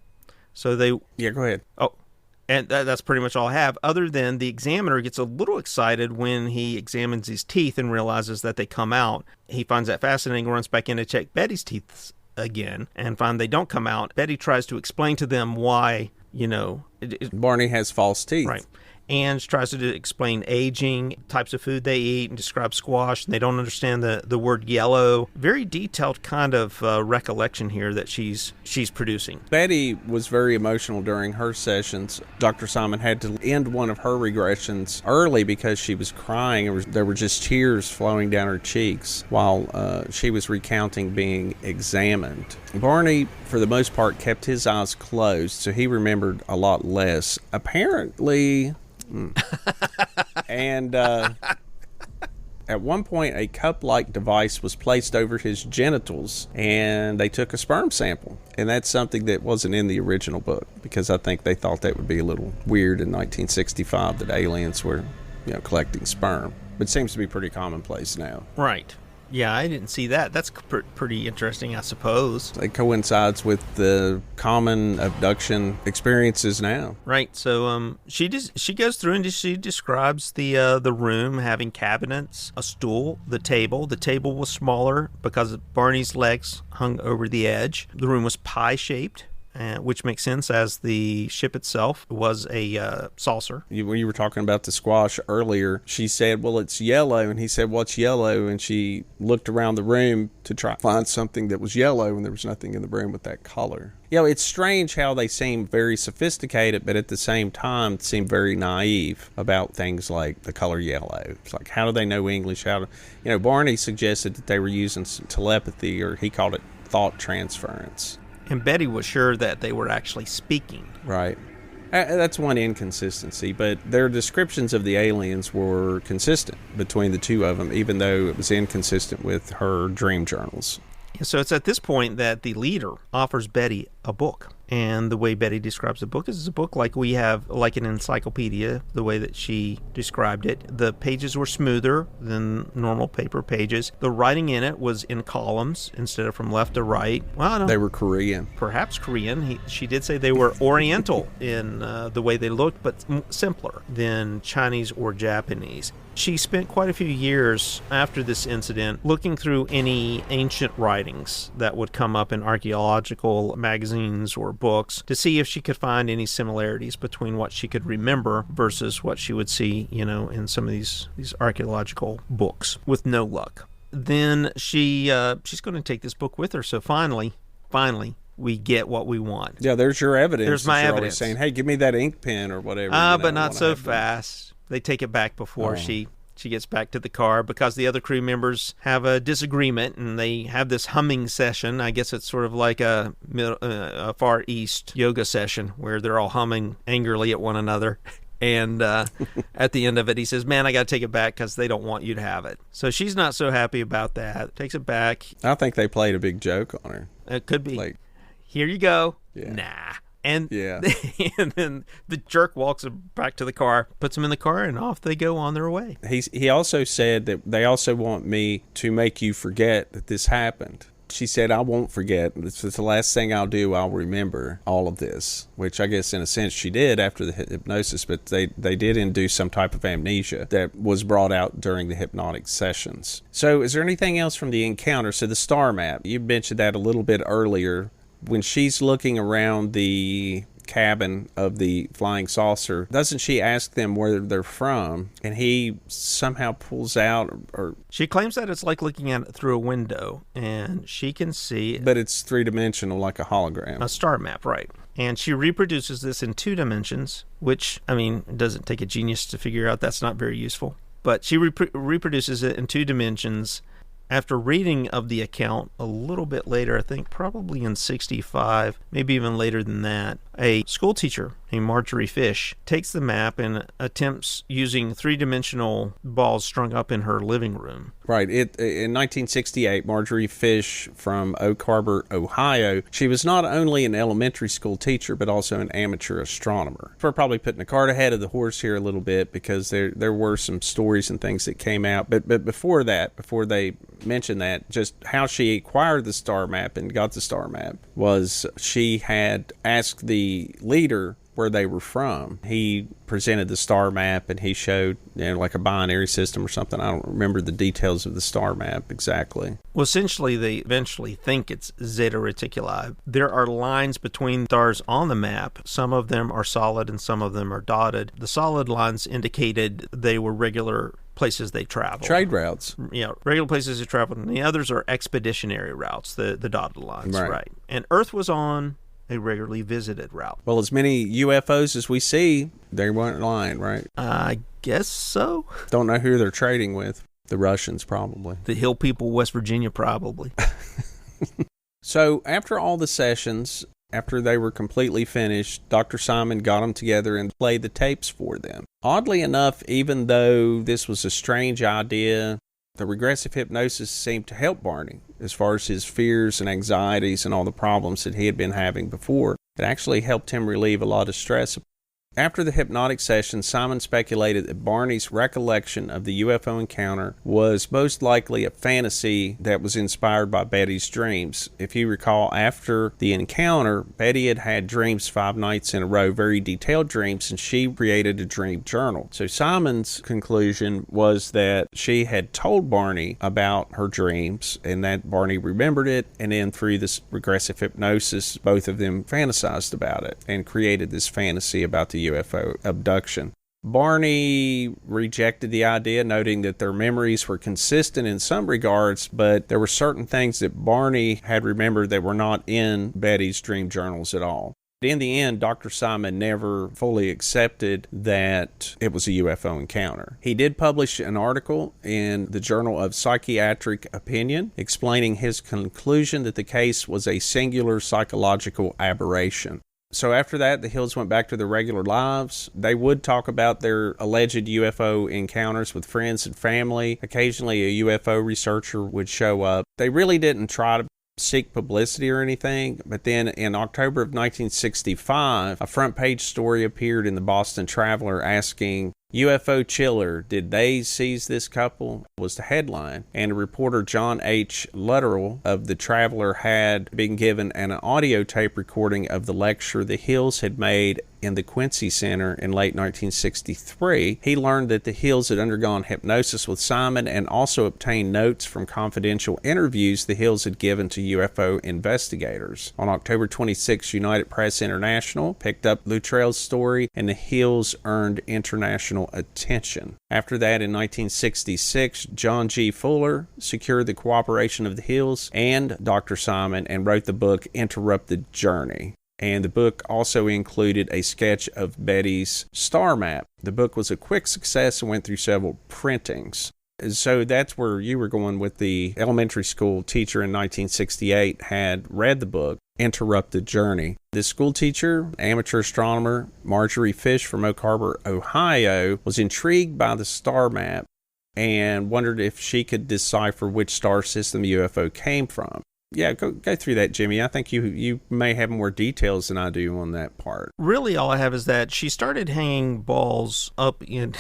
So they... Yeah, go ahead. Oh, and that's pretty much all I have, other than the examiner gets a little excited when he examines his teeth and realizes that they come out. He finds that fascinating, runs back in to check Betty's teeth again, and find they don't come out. Betty tries to explain to them why, Barney has false teeth. Right. And tries to explain aging, types of food they eat, and describe squash. And they don't understand the word yellow. Very detailed kind of recollection here that she's producing. Betty was very emotional during her sessions. Dr. Simon had to end one of her regressions early because she was crying. There were just tears flowing down her cheeks while she was recounting being examined. Barney, for the most part, kept his eyes closed, so he remembered a lot less. Apparently... And at one point, a cup-like device was placed over his genitals, and they took a sperm sample. And that's something that wasn't in the original book, because I think they thought that would be a little weird in 1965 that aliens were, collecting sperm. But it seems to be pretty commonplace now. Right. Yeah, I didn't see that. That's pretty interesting, I suppose. It coincides with the common abduction experiences now. Right. So she goes through and she describes the room having cabinets, a stool, the table. The table was smaller because Barney's legs hung over the edge. The room was pie-shaped. Which makes sense, as the ship itself was a saucer. When you were talking about the squash earlier, she said, well, it's yellow. And he said, what's yellow? And she looked around the room to try to find something that was yellow, and there was nothing in the room with that color. It's strange how they seem very sophisticated, but at the same time seem very naive about things like the color yellow. It's like, how do they know English? Barney suggested that they were using some telepathy, or he called it thought transference. And Betty was sure that they were actually speaking. Right. That's one inconsistency, but their descriptions of the aliens were consistent between the two of them, even though it was inconsistent with her dream journals. So it's at this point that the leader offers Betty a book. And the way Betty describes the book is a book like we have, like an encyclopedia, the way that she described it. The pages were smoother than normal paper pages. The writing in it was in columns instead of from left to right. Well, I don't know. They were Korean. Perhaps Korean. She did say they were Oriental in the way they looked, but simpler than Chinese or Japanese. She spent quite a few years after this incident looking through any ancient writings that would come up in archaeological magazines or books to see if she could find any similarities between what she could remember versus what she would see, in some of these archaeological books, with no luck. Then she's going to take this book with her. So finally, we get what we want. Yeah, there's your evidence. There's my evidence. Saying, hey, give me that ink pen or whatever. But not so fast. They take it back before she gets back to the car, because the other crew members have a disagreement and they have this humming session. I guess it's sort of like a Far East yoga session where they're all humming angrily at one another. And at the end of it, he says, man, I got to take it back because they don't want you to have it. So she's not so happy about that. Takes it back. I think they played a big joke on her. It could be. Like, here you go. Yeah. Nah. And, Yeah. and then the jerk walks back to the car, puts them in the car, and off they go on their way. he also said that they also want me to make you forget that this happened. She said, I won't forget. This is the last thing I'll do. I'll remember all of this, which I guess in a sense she did after the hypnosis, but they did induce some type of amnesia that was brought out during the hypnotic sessions. So is there anything else from the encounter? So the star map, you mentioned that a little bit earlier. When she's looking around the cabin of the flying saucer, doesn't she ask them where they're from? And he somehow pulls out, or she claims that it's like looking at it through a window, and she can see, but it's three-dimensional, like a hologram. A star map, right? And she reproduces this in 2 dimensions, which, I mean, it doesn't take a genius to figure out that's not very useful. But she reproduces it in 2 dimensions. After reading of the account a little bit later, I think probably in 65, maybe even later than that, a school teacher named Marjorie Fish takes the map and attempts using 3-dimensional balls strung up in her living room. Right. In 1968, Marjorie Fish from Oak Harbor, Ohio, she was not only an elementary school teacher, but also an amateur astronomer. We're probably putting the cart ahead of the horse here a little bit because there were some stories and things that came out. But before that, before they mentioned that, just how she acquired the star map and got the star map was she had asked the leader where they were from. He presented the star map and he showed, like a binary system or something. I don't remember the details of the star map exactly. Well, essentially, they eventually think it's Zeta Reticuli. There are lines between stars on the map. Some of them are solid and some of them are dotted. The solid lines indicated they were regular places they traveled. Trade routes. Yeah, regular places they traveled. And the others are expeditionary routes, the dotted lines, right? And Earth was on a regularly visited route. Well, as many UFOs as we see, they weren't lying, right? I guess so. Don't know who they're trading with. The Russians, probably. The Hill people, West Virginia, probably. So after all the sessions, after they were completely finished, Dr. Simon got them together and played the tapes for them. Oddly enough, even though this was a strange idea, the regressive hypnosis seemed to help Barney as far as his fears and anxieties and all the problems that he had been having before. It actually helped him relieve a lot of stress. After the hypnotic session, Simon speculated that Barney's recollection of the UFO encounter was most likely a fantasy that was inspired by Betty's dreams. If you recall, after the encounter, Betty had had dreams 5 nights in a row, very detailed dreams, and she created a dream journal. So Simon's conclusion was that she had told Barney about her dreams and that Barney remembered it, and then through this regressive hypnosis, both of them fantasized about it and created this fantasy about the UFO abduction. Barney rejected the idea, noting that their memories were consistent in some regards, but there were certain things that Barney had remembered that were not in Betty's dream journals at all. In the end, Dr. Simon never fully accepted that it was a UFO encounter. He did publish an article in the Journal of Psychiatric Opinion explaining his conclusion that the case was a singular psychological aberration. So after that, the Hills went back to their regular lives. They would talk about their alleged UFO encounters with friends and family. Occasionally, a UFO researcher would show up. They really didn't try to seek publicity or anything, but then in October of 1965, a front page story appeared in the Boston Traveler asking, UFO chiller, did they seize this couple? Was the headline. And reporter John H. Luttrell of the Traveler had been given an audio tape recording of the lecture the Hills had made in the Quincy Center in late 1963. He learned that the Hills had undergone hypnosis with Simon and also obtained notes from confidential interviews the Hills had given to UFO investigators. On October 26, United Press International picked up Luttrell's story and the Hills earned international attention. After that, in 1966, John G. Fuller secured the cooperation of the Hills and Dr. Simon and wrote the book Interrupted Journey. And the book also included a sketch of Betty's star map. The book was a quick success and went through several printings. So that's where you were going with the elementary school teacher in 1968 had read the book, Interrupted Journey. This school teacher, amateur astronomer Marjorie Fish from Oak Harbor, Ohio, was intrigued by the star map and wondered if she could decipher which star system the UFO came from. Yeah, go through that, Jimmy. I think you may have more details than I do on that part. Really, all I have is that she started hanging balls up in...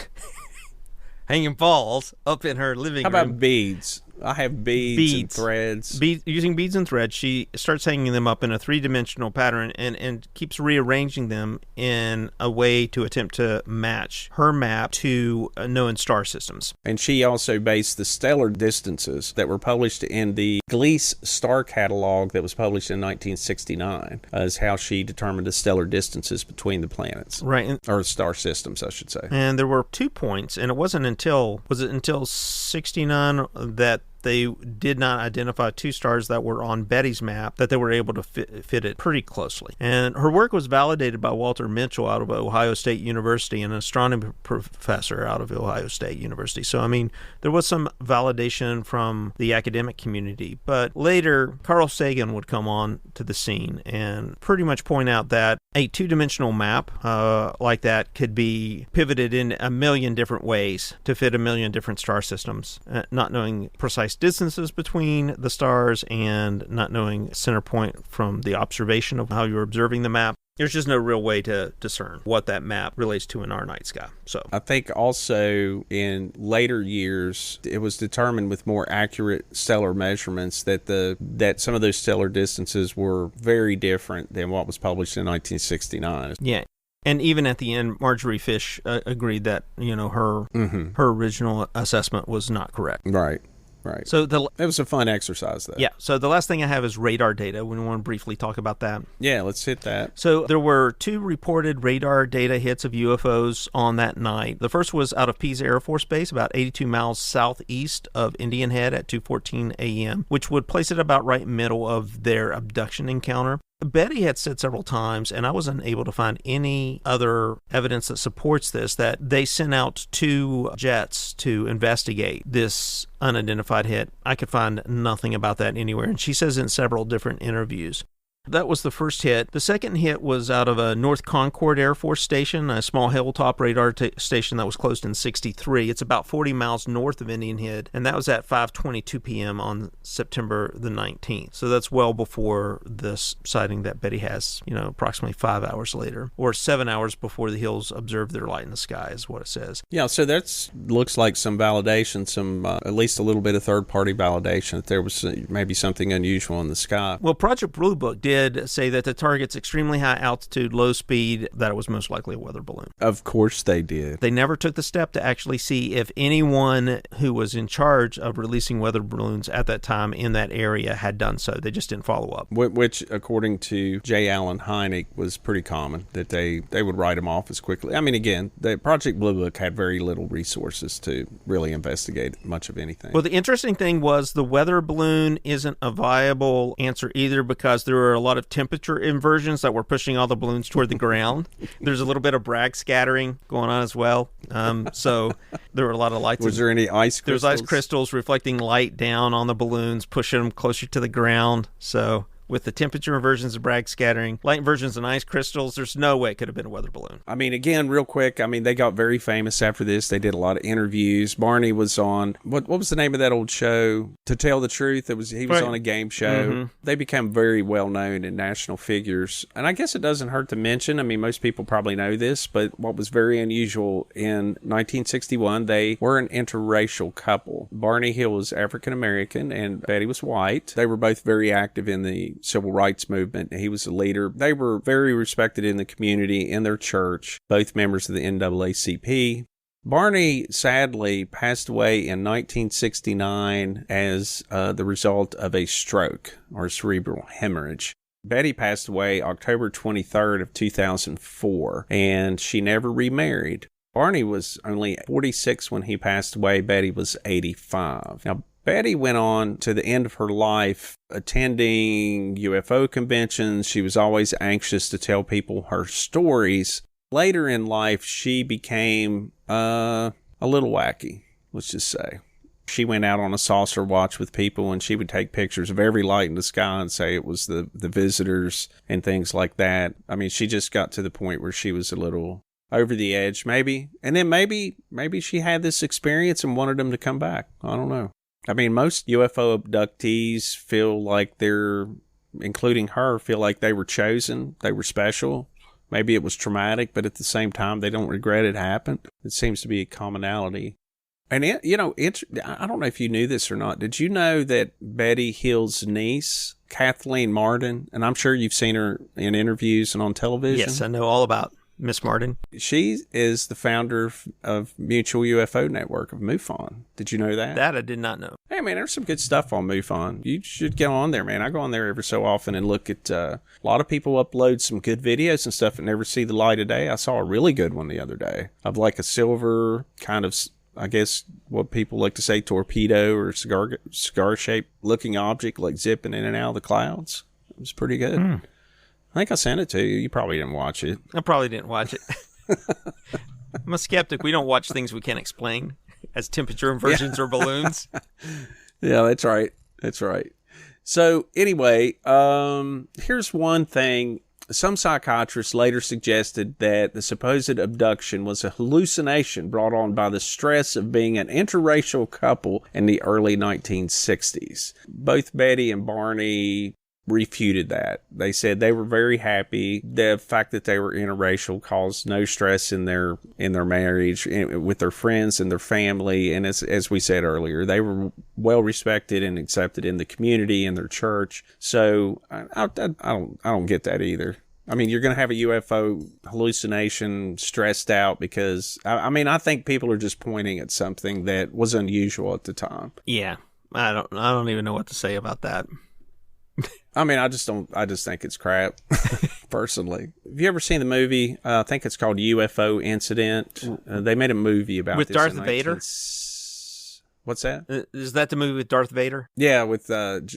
hanging balls up in her living room. How about beads? I have beads and threads. Using beads and threads, she starts hanging them up in a three-dimensional pattern and keeps rearranging them in a way to attempt to match her map to known star systems. And she also based the stellar distances that were published in the Gliese star catalog that was published in 1969 as how she determined the stellar distances between the planets. Right. Or star systems, I should say. And there were 2 points, and it wasn't until 69 that they did not identify 2 stars that were on Betty's map that they were able to fit it pretty closely. And her work was validated by Walter Mitchell out of Ohio State University, an astronomy professor out of Ohio State University. So, I mean, there was some validation from the academic community. But later, Carl Sagan would come on to the scene and pretty much point out that a 2-dimensional map like that could be pivoted in a million different ways to fit a million different star systems, not knowing precise distances between the stars and not knowing center point from the observation of how you're observing the map. There's just no real way to discern what that map relates to in our night sky. So I think also in later years, it was determined with more accurate stellar measurements that some of those stellar distances were very different than what was published in 1969. Yeah. And even at the end, Marjorie Fish agreed that, her original assessment was not correct. Right. Right. So it was a fun exercise, though. Yeah. So the last thing I have is radar data. We want to briefly talk about that. Yeah, let's hit that. So there were 2 reported radar data hits of UFOs on that night. The first was out of Pease Air Force Base, about 82 miles southeast of Indian Head at 2:14 a.m., which would place it about right middle of their abduction encounter. Betty had said several times, and I wasn't able to find any other evidence that supports this, that they sent out 2 jets to investigate this unidentified hit. I could find nothing about that anywhere, and she says in several different interviews. That was the first hit. The second hit was out of a North Concord Air Force Station, a small hilltop radar station that was closed in 1963. It's about 40 miles north of Indian Head, and that was at 5:22 p.m. on September the 19th. So that's well before this sighting that Betty has, approximately 5 hours later, or 7 hours before the Hills observed their light in the sky is what it says. Yeah, so that looks like some validation, at least a little bit of third-party validation that there was maybe something unusual in the sky. Well, Project Blue Book did say that the target's extremely high altitude, low speed, that it was most likely a weather balloon. Of course they did. They never took the step to actually see if anyone who was in charge of releasing weather balloons at that time in that area had done so. They just didn't follow up. Which, according to J. Allen Hynek, was pretty common, that they would write them off as quickly. I mean, again, the Project Blue Book had very little resources to really investigate much of anything. Well, the interesting thing was the weather balloon isn't a viable answer either, because there were a lot of temperature inversions that were pushing all the balloons toward the ground. There's a little bit of Bragg scattering going on as well. So there were a lot of lights. Was there any ice crystals? There's ice crystals reflecting light down on the balloons, pushing them closer to the ground. So with the temperature inversions and Bragg scattering, light inversions and ice crystals, there's no way it could have been a weather balloon. I mean, again, real quick, they got very famous after this. They did a lot of interviews. Barney was on, what was the name of that old show? To Tell the Truth. He was right. on a game show. Mm-hmm. They became very well known and national figures. And I guess it doesn't hurt to mention, most people probably know this, but what was very unusual in 1961, they were an interracial couple. Barney Hill was African American and Betty was white. They were both very active in the civil rights movement. He was a leader. They were very respected in the community, in their church, both members of the NAACP. Barney sadly passed away in 1969 as the result of a stroke or cerebral hemorrhage. Betty passed away October 23rd of 2004, and she never remarried. Barney was only 46 when he passed away. Betty was 85. Now, Betty went on to the end of her life attending UFO conventions. She was always anxious to tell people her stories. Later in life, she became a little wacky, let's just say. She went out on a saucer watch with people, and she would take pictures of every light in the sky and say it was the visitors and things like that. I mean, she just got to the point where she was a little over the edge, maybe. And then maybe she had this experience and wanted them to come back. I don't know. I mean, most UFO abductees feel like they're, including her, feel like they were chosen, they were special. Maybe it was traumatic, but at the same time, they don't regret it happened. It seems to be a commonality. And, I don't know if you knew this or not. Did you know that Betty Hill's niece, Kathleen Martin, and I'm sure you've seen her in interviews and on television? Yes, I know all about Miss Martin. She is the founder of Mutual UFO Network of MUFON. Did you know that? That I did not know. Hey, man, there's some good stuff on MUFON. You should get on there, man. I go on there every so often and look at a lot of people upload some good videos and stuff and never see the light of day. I saw a really good one the other day of like a silver kind of, I guess what people like to say, torpedo or cigar-shaped looking object like zipping in and out of the clouds. It was pretty good. I think I sent it to you. You probably didn't watch it. I probably didn't watch it. I'm a skeptic. We don't watch things we can't explain as temperature inversions or balloons. Yeah, that's right. That's right. So anyway, here's one thing. Some psychiatrists later suggested that the supposed abduction was a hallucination brought on by the stress of being an interracial couple in the early 1960s. Both Betty and Barney refuted that. They said they were very happy. The fact that they were interracial caused no stress in their marriage, with their friends and their family. And as we said earlier, they were well respected and accepted in the community and their church. So I don't get that either. I mean, you're going to have a UFO hallucination, stressed out because I think people are just pointing at something that was unusual at the time. Yeah, I don't even know what to say about that. I mean, I just think it's crap, personally. Have you ever seen the movie? I think it's called UFO Incident. They made a movie about with this Darth Vader. What's that? Is that the movie with Darth Vader? Yeah, with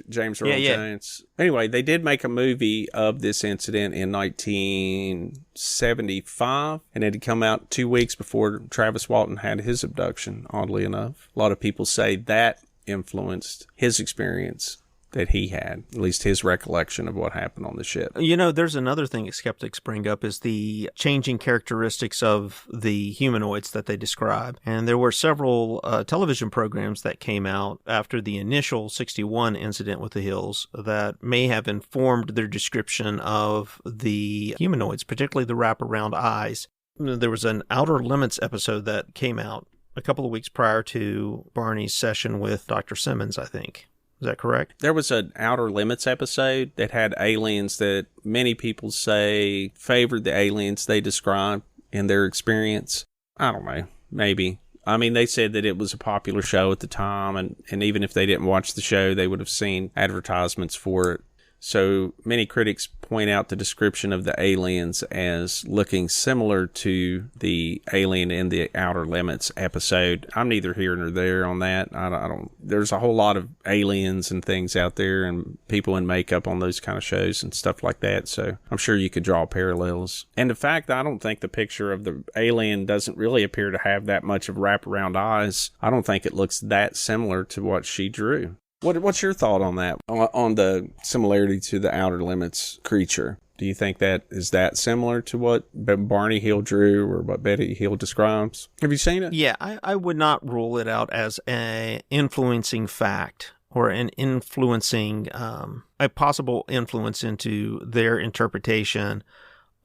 James Earl Jones. Anyway, they did make a movie of this incident in 1975, and it had come out 2 weeks before Travis Walton had his abduction, oddly enough. A lot of people say that influenced his experience that he had, at least his recollection of what happened on the ship. You know, there's another thing skeptics bring up is the changing characteristics of the humanoids that they describe. And there were several television programs that came out after the initial 61 incident with the Hills that may have informed their description of the humanoids, particularly the wraparound eyes. There was an Outer Limits episode that came out a couple of weeks prior to Barney's session with Dr. Simmons, I think. Is that correct? There was an Outer Limits episode that had aliens that many people say favored the aliens they described in their experience. I don't know. Maybe. I mean, they said that it was a popular show at the time, and even if they didn't watch the show, they would have seen advertisements for it. So many critics point out the description of the aliens as looking similar to the alien in the Outer Limits episode. I'm neither here nor there on that. I don't. There's a whole lot of aliens and things out there, and people in makeup on those kind of shows and stuff like that. So I'm sure you could draw parallels. And in fact, I don't think the picture of the alien doesn't really appear to have that much of wraparound eyes. I don't think it looks that similar to what she drew. What's your thought on that, on the similarity to the Outer Limits creature? Do you think that is that similar to what Barney Hill drew or what Betty Hill describes? Have you seen it? Yeah, I would not rule it out as an influencing fact or an influencing, a possible influence into their interpretation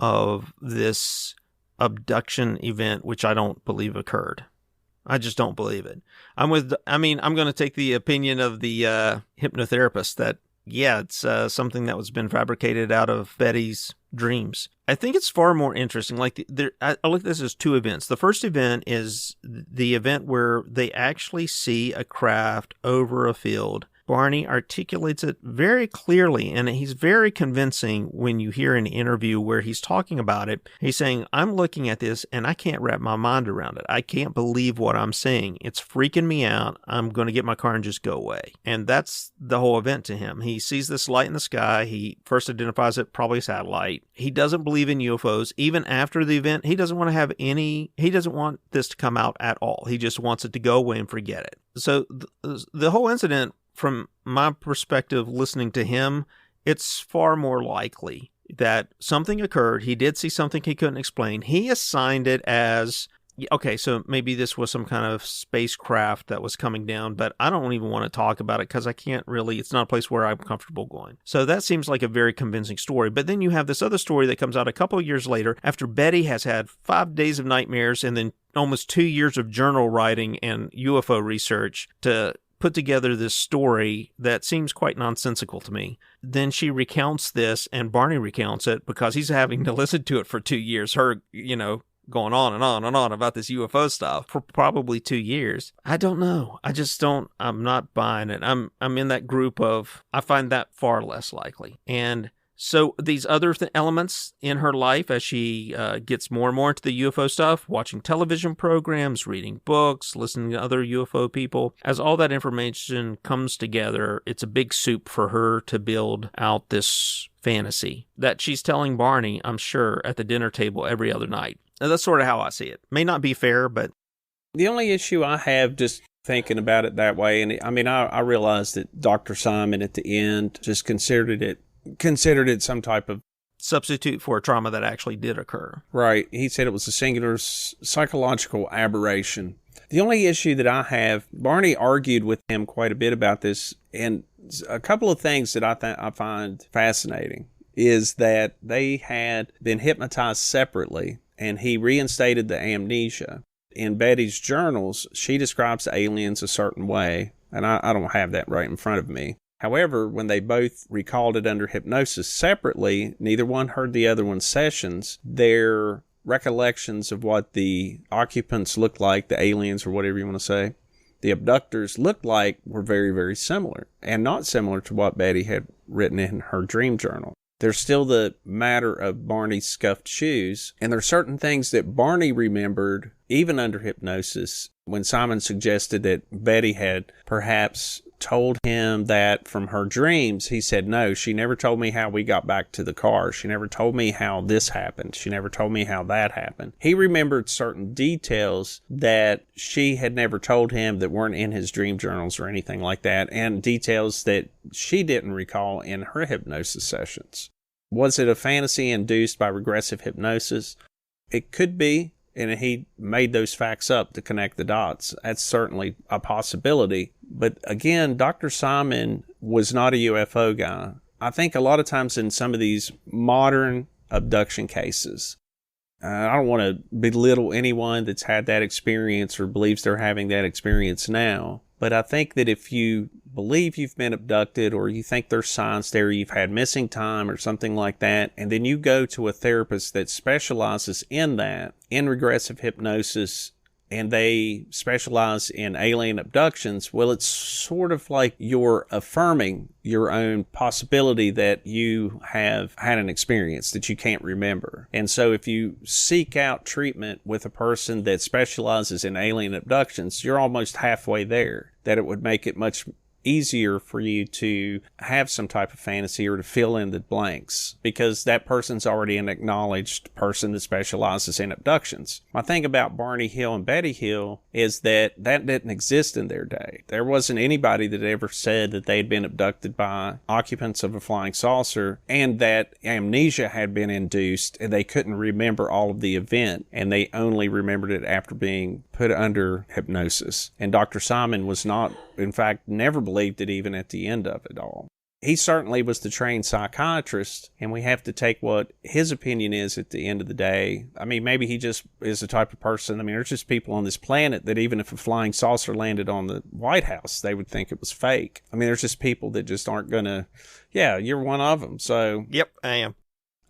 of this abduction event, which I don't believe occurred. I just don't believe it. I'm going to take the opinion of the hypnotherapist that, yeah, it's something that was been fabricated out of Betty's dreams. I think it's far more interesting. I look at this as two events. The first event is the event where they actually see a craft over a field Barney articulates it very clearly, and he's very convincing when you hear an interview where he's talking about it. He's saying, I'm looking at this and I can't wrap my mind around it. I can't believe what I'm seeing. It's freaking me out. I'm going to get my car and just go away. And that's the whole event to him. He sees this light in the sky. He first identifies it probably a satellite. He doesn't believe in UFOs. Even after the event, he doesn't want to have he doesn't want this to come out at all. He just wants it to go away and forget it. So the whole incident, from my perspective, listening to him, it's far more likely that something occurred. He did see something he couldn't explain. He assigned it as, okay, so maybe this was some kind of spacecraft that was coming down, but I don't even want to talk about it because I can't really, it's not a place where I'm comfortable going. So that seems like a very convincing story. But then you have this other story that comes out a couple of years later after Betty has had 5 days of nightmares and then almost 2 years of journal writing and UFO research to put together this story that seems quite nonsensical to me. Then she recounts this, and Barney recounts it because he's having to listen to it for 2 years. Her, going on and on and on about this UFO stuff for probably 2 years. I don't know. I'm not buying it. I'm in that group of, I find that far less likely. And so these other elements in her life as she gets more and more into the UFO stuff, watching television programs, reading books, listening to other UFO people, as all that information comes together, it's a big soup for her to build out this fantasy that she's telling Barney, I'm sure, at the dinner table every other night. Now, that's sort of how I see it. May not be fair, but... The only issue I have just thinking about it that way, and I realized that Dr. Simon at the end just considered it some type of substitute for a trauma that actually did occur. Right. He said it was a singular psychological aberration. The only issue that I have, Barney argued with him quite a bit about this, and a couple of things that I find fascinating is that they had been hypnotized separately, and he reinstated the amnesia. In Betty's journals, she describes the aliens a certain way, and I don't have that right in front of me. However, when they both recalled it under hypnosis separately, neither one heard the other one's sessions. Their recollections of what the occupants looked like, the aliens or whatever you want to say, the abductors looked like, were very, very similar, and not similar to what Betty had written in her dream journal. There's still the matter of Barney's scuffed shoes, and there are certain things that Barney remembered, even under hypnosis, when Simon suggested that Betty had perhaps told him that from her dreams. He said, no, she never told me how we got back to the car. She never told me how this happened. She never told me how that happened. He remembered certain details that she had never told him that weren't in his dream journals or anything like that, and details that she didn't recall in her hypnosis sessions. Was it a fantasy induced by regressive hypnosis? It could be. And he made those facts up to connect the dots. That's certainly a possibility. But again, Dr. Simon was not a UFO guy. I think a lot of times in some of these modern abduction cases, I don't want to belittle anyone that's had that experience or believes they're having that experience now. But I think that if you believe you've been abducted, or you think there's signs there, you've had missing time or something like that, and then you go to a therapist that specializes in that, in regressive hypnosis, and they specialize in alien abductions, well, it's sort of like you're affirming your own possibility that you have had an experience that you can't remember. And so if you seek out treatment with a person that specializes in alien abductions, you're almost halfway there, that it would make it much easier for you to have some type of fantasy or to fill in the blanks, because that person's already an acknowledged person that specializes in abductions. My thing about Barney Hill and Betty Hill is that didn't exist in their day. There wasn't anybody that ever said that they had been abducted by occupants of a flying saucer and that amnesia had been induced and they couldn't remember all of the event and they only remembered it after being put under hypnosis. And Dr. Simon was not, in fact, never believed it even at the end of it all. He certainly was the trained psychiatrist, and we have to take what his opinion is at the end of the day. I mean, maybe he just is the type of person. I mean, there's just people on this planet that even if a flying saucer landed on the White House, they would think it was fake. I mean, there's just people that just aren't going to, yeah, you're one of them. So, yep, I am.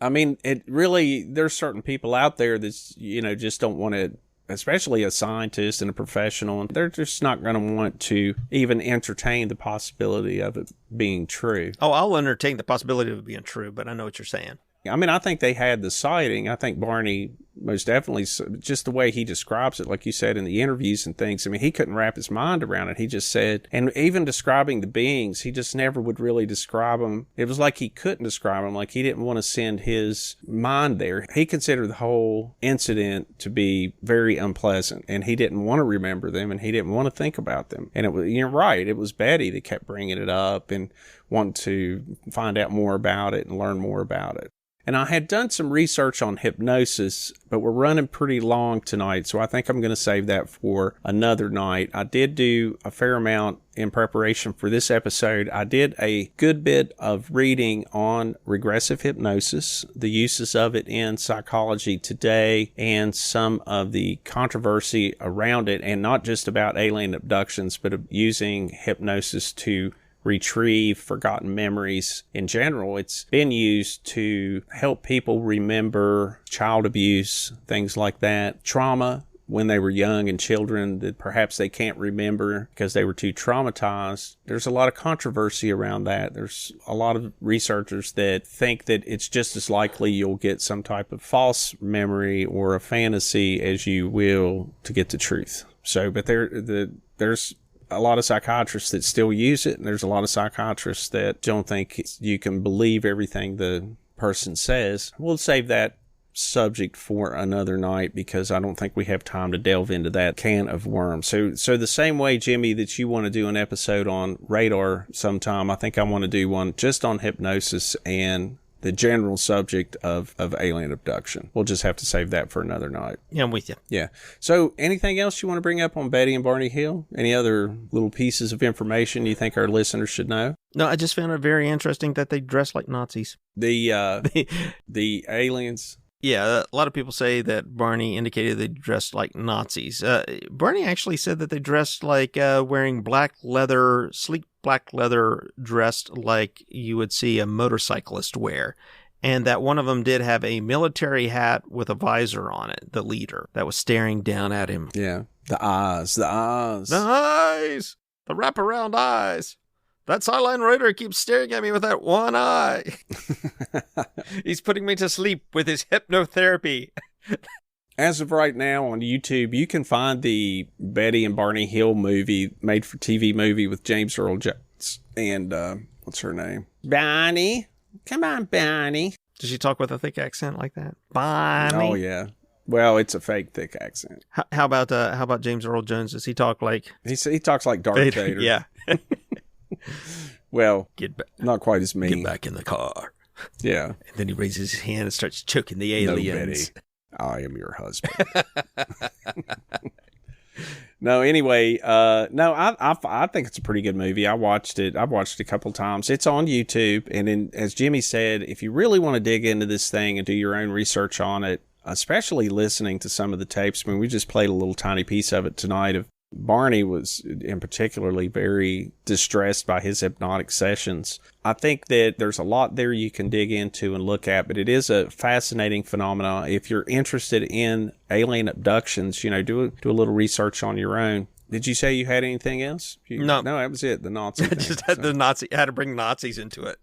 I mean, it really, there's certain people out there that, just don't want to especially a scientist and a professional, and they're just not going to want to even entertain the possibility of it being true. Oh, I'll entertain the possibility of it being true, but I know what you're saying. I mean, I think they had the sighting. I think Barney most definitely, just the way he describes it, like you said in the interviews and things, I mean, he couldn't wrap his mind around it. He just said, and even describing the beings, he just never would really describe them. It was like he couldn't describe them, like he didn't want to send his mind there. He considered the whole incident to be very unpleasant, and he didn't want to remember them, and he didn't want to think about them. And it was, you're right, it was Betty that kept bringing it up and wanting to find out more about it and learn more about it. And I had done some research on hypnosis, but we're running pretty long tonight, so I think I'm going to save that for another night. I did do a fair amount in preparation for this episode. I did a good bit of reading on regressive hypnosis, the uses of it in psychology today, and some of the controversy around it, and not just about alien abductions, but of using hypnosis to retrieve forgotten memories in general. It's been used to help people remember child abuse, things like that, trauma when they were young and children that perhaps they can't remember because they were too traumatized. There's a lot of controversy around that. There's a lot of researchers that think that it's just as likely you'll get some type of false memory or a fantasy as you will to get the truth. So, but there's a lot of psychiatrists that still use it, and there's a lot of psychiatrists that don't think you can believe everything the person says. We'll save that subject for another night because I don't think we have time to delve into that can of worms. So the same way, Jimmy, that you want to do an episode on radar sometime, I think I want to do one just on hypnosis and the general subject of alien abduction. We'll just have to save that for another night. Yeah, I'm with you. Yeah. So anything else you want to bring up on Betty and Barney Hill? Any other little pieces of information you think our listeners should know? No, I just found it very interesting that they dress like Nazis. The aliens. Yeah, a lot of people say that Barney indicated they dressed like Nazis. Barney actually said that they dressed like wearing sleek black leather dressed like you would see a motorcyclist wear. And that one of them did have a military hat with a visor on it, the leader, that was staring down at him. Yeah, the eyes. The wraparound eyes. That sideline raider keeps staring at me with that one eye. He's putting me to sleep with his hypnotherapy. As of right now on YouTube, you can find the Betty and Barney Hill movie, made for TV movie with James Earl Jones and what's her name? Barney. Come on, Barney. Does she talk with a thick accent like that? Barney. Oh yeah. Well, it's a fake thick accent. How about James Earl Jones? Does he talk like he talks like Darth Vader? Yeah. Well, not quite as mean. Get back in the car. Yeah. And then he raises his hand and starts choking the aliens. No, Betty, I am your husband. No, anyway, I think it's a pretty good movie. I watched it. I've watched it a couple times. It's on YouTube. And as Jimmy said, if you really want to dig into this thing and do your own research on it, especially listening to some of the tapes, I mean, we just played a little tiny piece of it tonight of Barney was in particularly very distressed by his hypnotic sessions. I think that there's a lot there you can dig into and look at, but it is a fascinating phenomenon. If you're interested in alien abductions, do a little research on your own. Did you say you had anything else? No, that was it. The Nazi thing. Just had had to bring Nazis into it.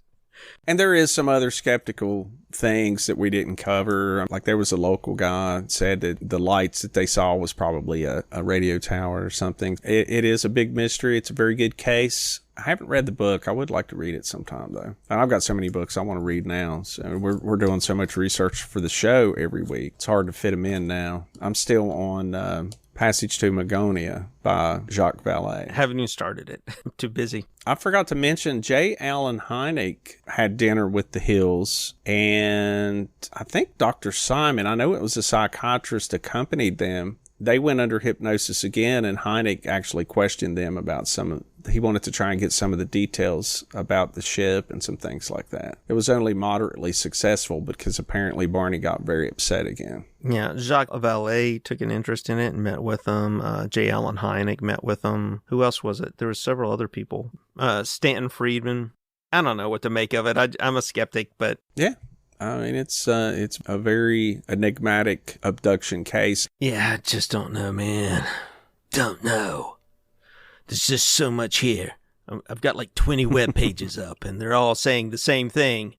And there is some other skeptical things that we didn't cover. Like there was a local guy said that the lights that they saw was probably a radio tower or something. It is a big mystery. It's a very good case. I haven't read the book. I would like to read it sometime though. And I've got so many books I want to read now. So we're doing so much research for the show every week. It's hard to fit them in now. I'm still on Passage to Magonia by Jacques Vallée. Haven't even started it. I'm too busy. I forgot to mention J. Allen Hynek had dinner with the Hills, and I think Dr. Simon, I know it was a psychiatrist, accompanied them. They went under hypnosis again, and Hynek actually questioned them about he wanted to try and get some of the details about the ship and some things like that. It was only moderately successful because apparently Barney got very upset again. Yeah, Jacques Vallée took an interest in it and met with them. J. Allen Hynek met with them. Who else was it? There were several other people. Stanton Friedman. I don't know what to make of it. I'm a skeptic, but... Yeah. I mean, it's a very enigmatic abduction case. Yeah, I just don't know, man. Don't know. There's just so much here. I've got like 20 web pages up, and they're all saying the same thing.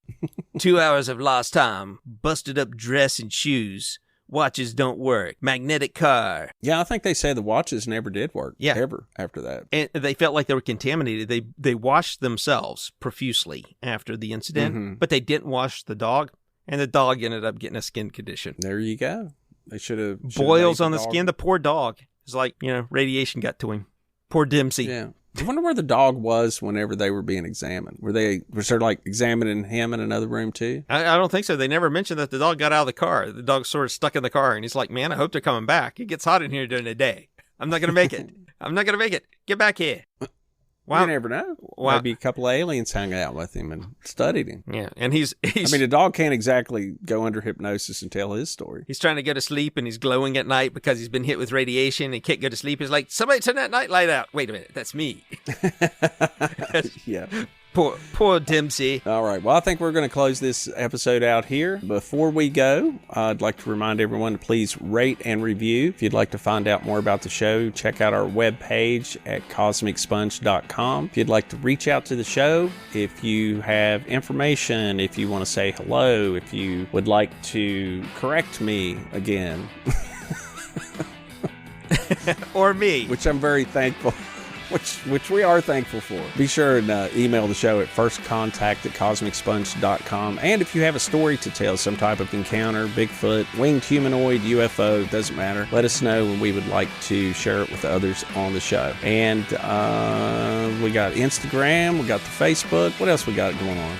2 hours of lost time, busted up dress and shoes, watches don't work, magnetic car. Yeah, I think they say the watches never did work. Yeah. Ever after that. And they felt like they were contaminated. They washed themselves profusely after the incident, but they didn't wash the dog, and the dog ended up getting a skin condition. There you go. They should have Boils on the skin. The poor dog. It's like, radiation got to him. Poor Dempsey. Yeah. I wonder where the dog was whenever they were being examined. Was there like examining him in another room too? I don't think so. They never mentioned that the dog got out of the car. The dog's sort of stuck in the car, and he's like, man, I hope they're coming back. It gets hot in here during the day. I'm not going to make it. I'm not going to make it. Get back here. Wow. You never know. Wow. Maybe a couple of aliens hung out with him and studied him. Yeah, and he's I mean, a dog can't exactly go under hypnosis and tell his story. He's trying to go to sleep, and he's glowing at night because he's been hit with radiation and he can't go to sleep. He's like, somebody turn that night light out. Wait a minute, that's me. Yeah. Poor Dempsey. All right. Well, I think we're going to close this episode out here. Before we go, I'd like to remind everyone to please rate and review. If you'd like to find out more about the show, check out our webpage at cosmicsponge.com. If you'd like to reach out to the show, if you have information, if you want to say hello, if you would like to correct me again. Or me. Which I'm very thankful. Which we are thankful for. Be sure and email the show at firstcontact@cosmicsponge.com. And if you have a story to tell, some type of encounter, Bigfoot, winged humanoid, UFO, doesn't matter, let us know, and we would like to share it with others on the show. And we got Instagram, we got the Facebook. What else we got going on?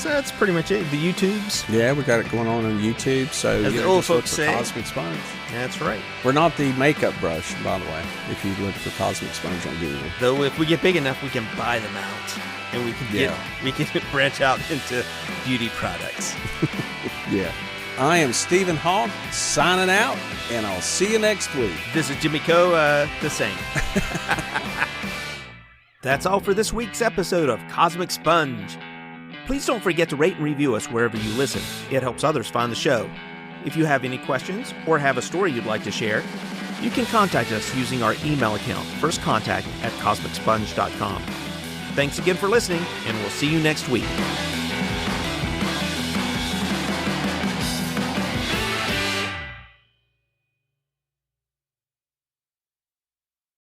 That's pretty much it. The YouTubes. Yeah, we got it going on YouTube. So as the old folks say, Cosmic Sponge. That's right. We're not the makeup brush, by the way, if you look for Cosmic Sponge on Google. Though if we get big enough, we can buy them out, and we can branch out into beauty products. Yeah. I am Stephen Hawk, signing out, and I'll see you next week. This is Jimmy Coe, the same. That's all for this week's episode of Cosmic Sponge. Please don't forget to rate and review us wherever you listen. It helps others find the show. If you have any questions or have a story you'd like to share, you can contact us using our email account, firstcontact@cosmicsponge.com. Thanks again for listening, and we'll see you next week.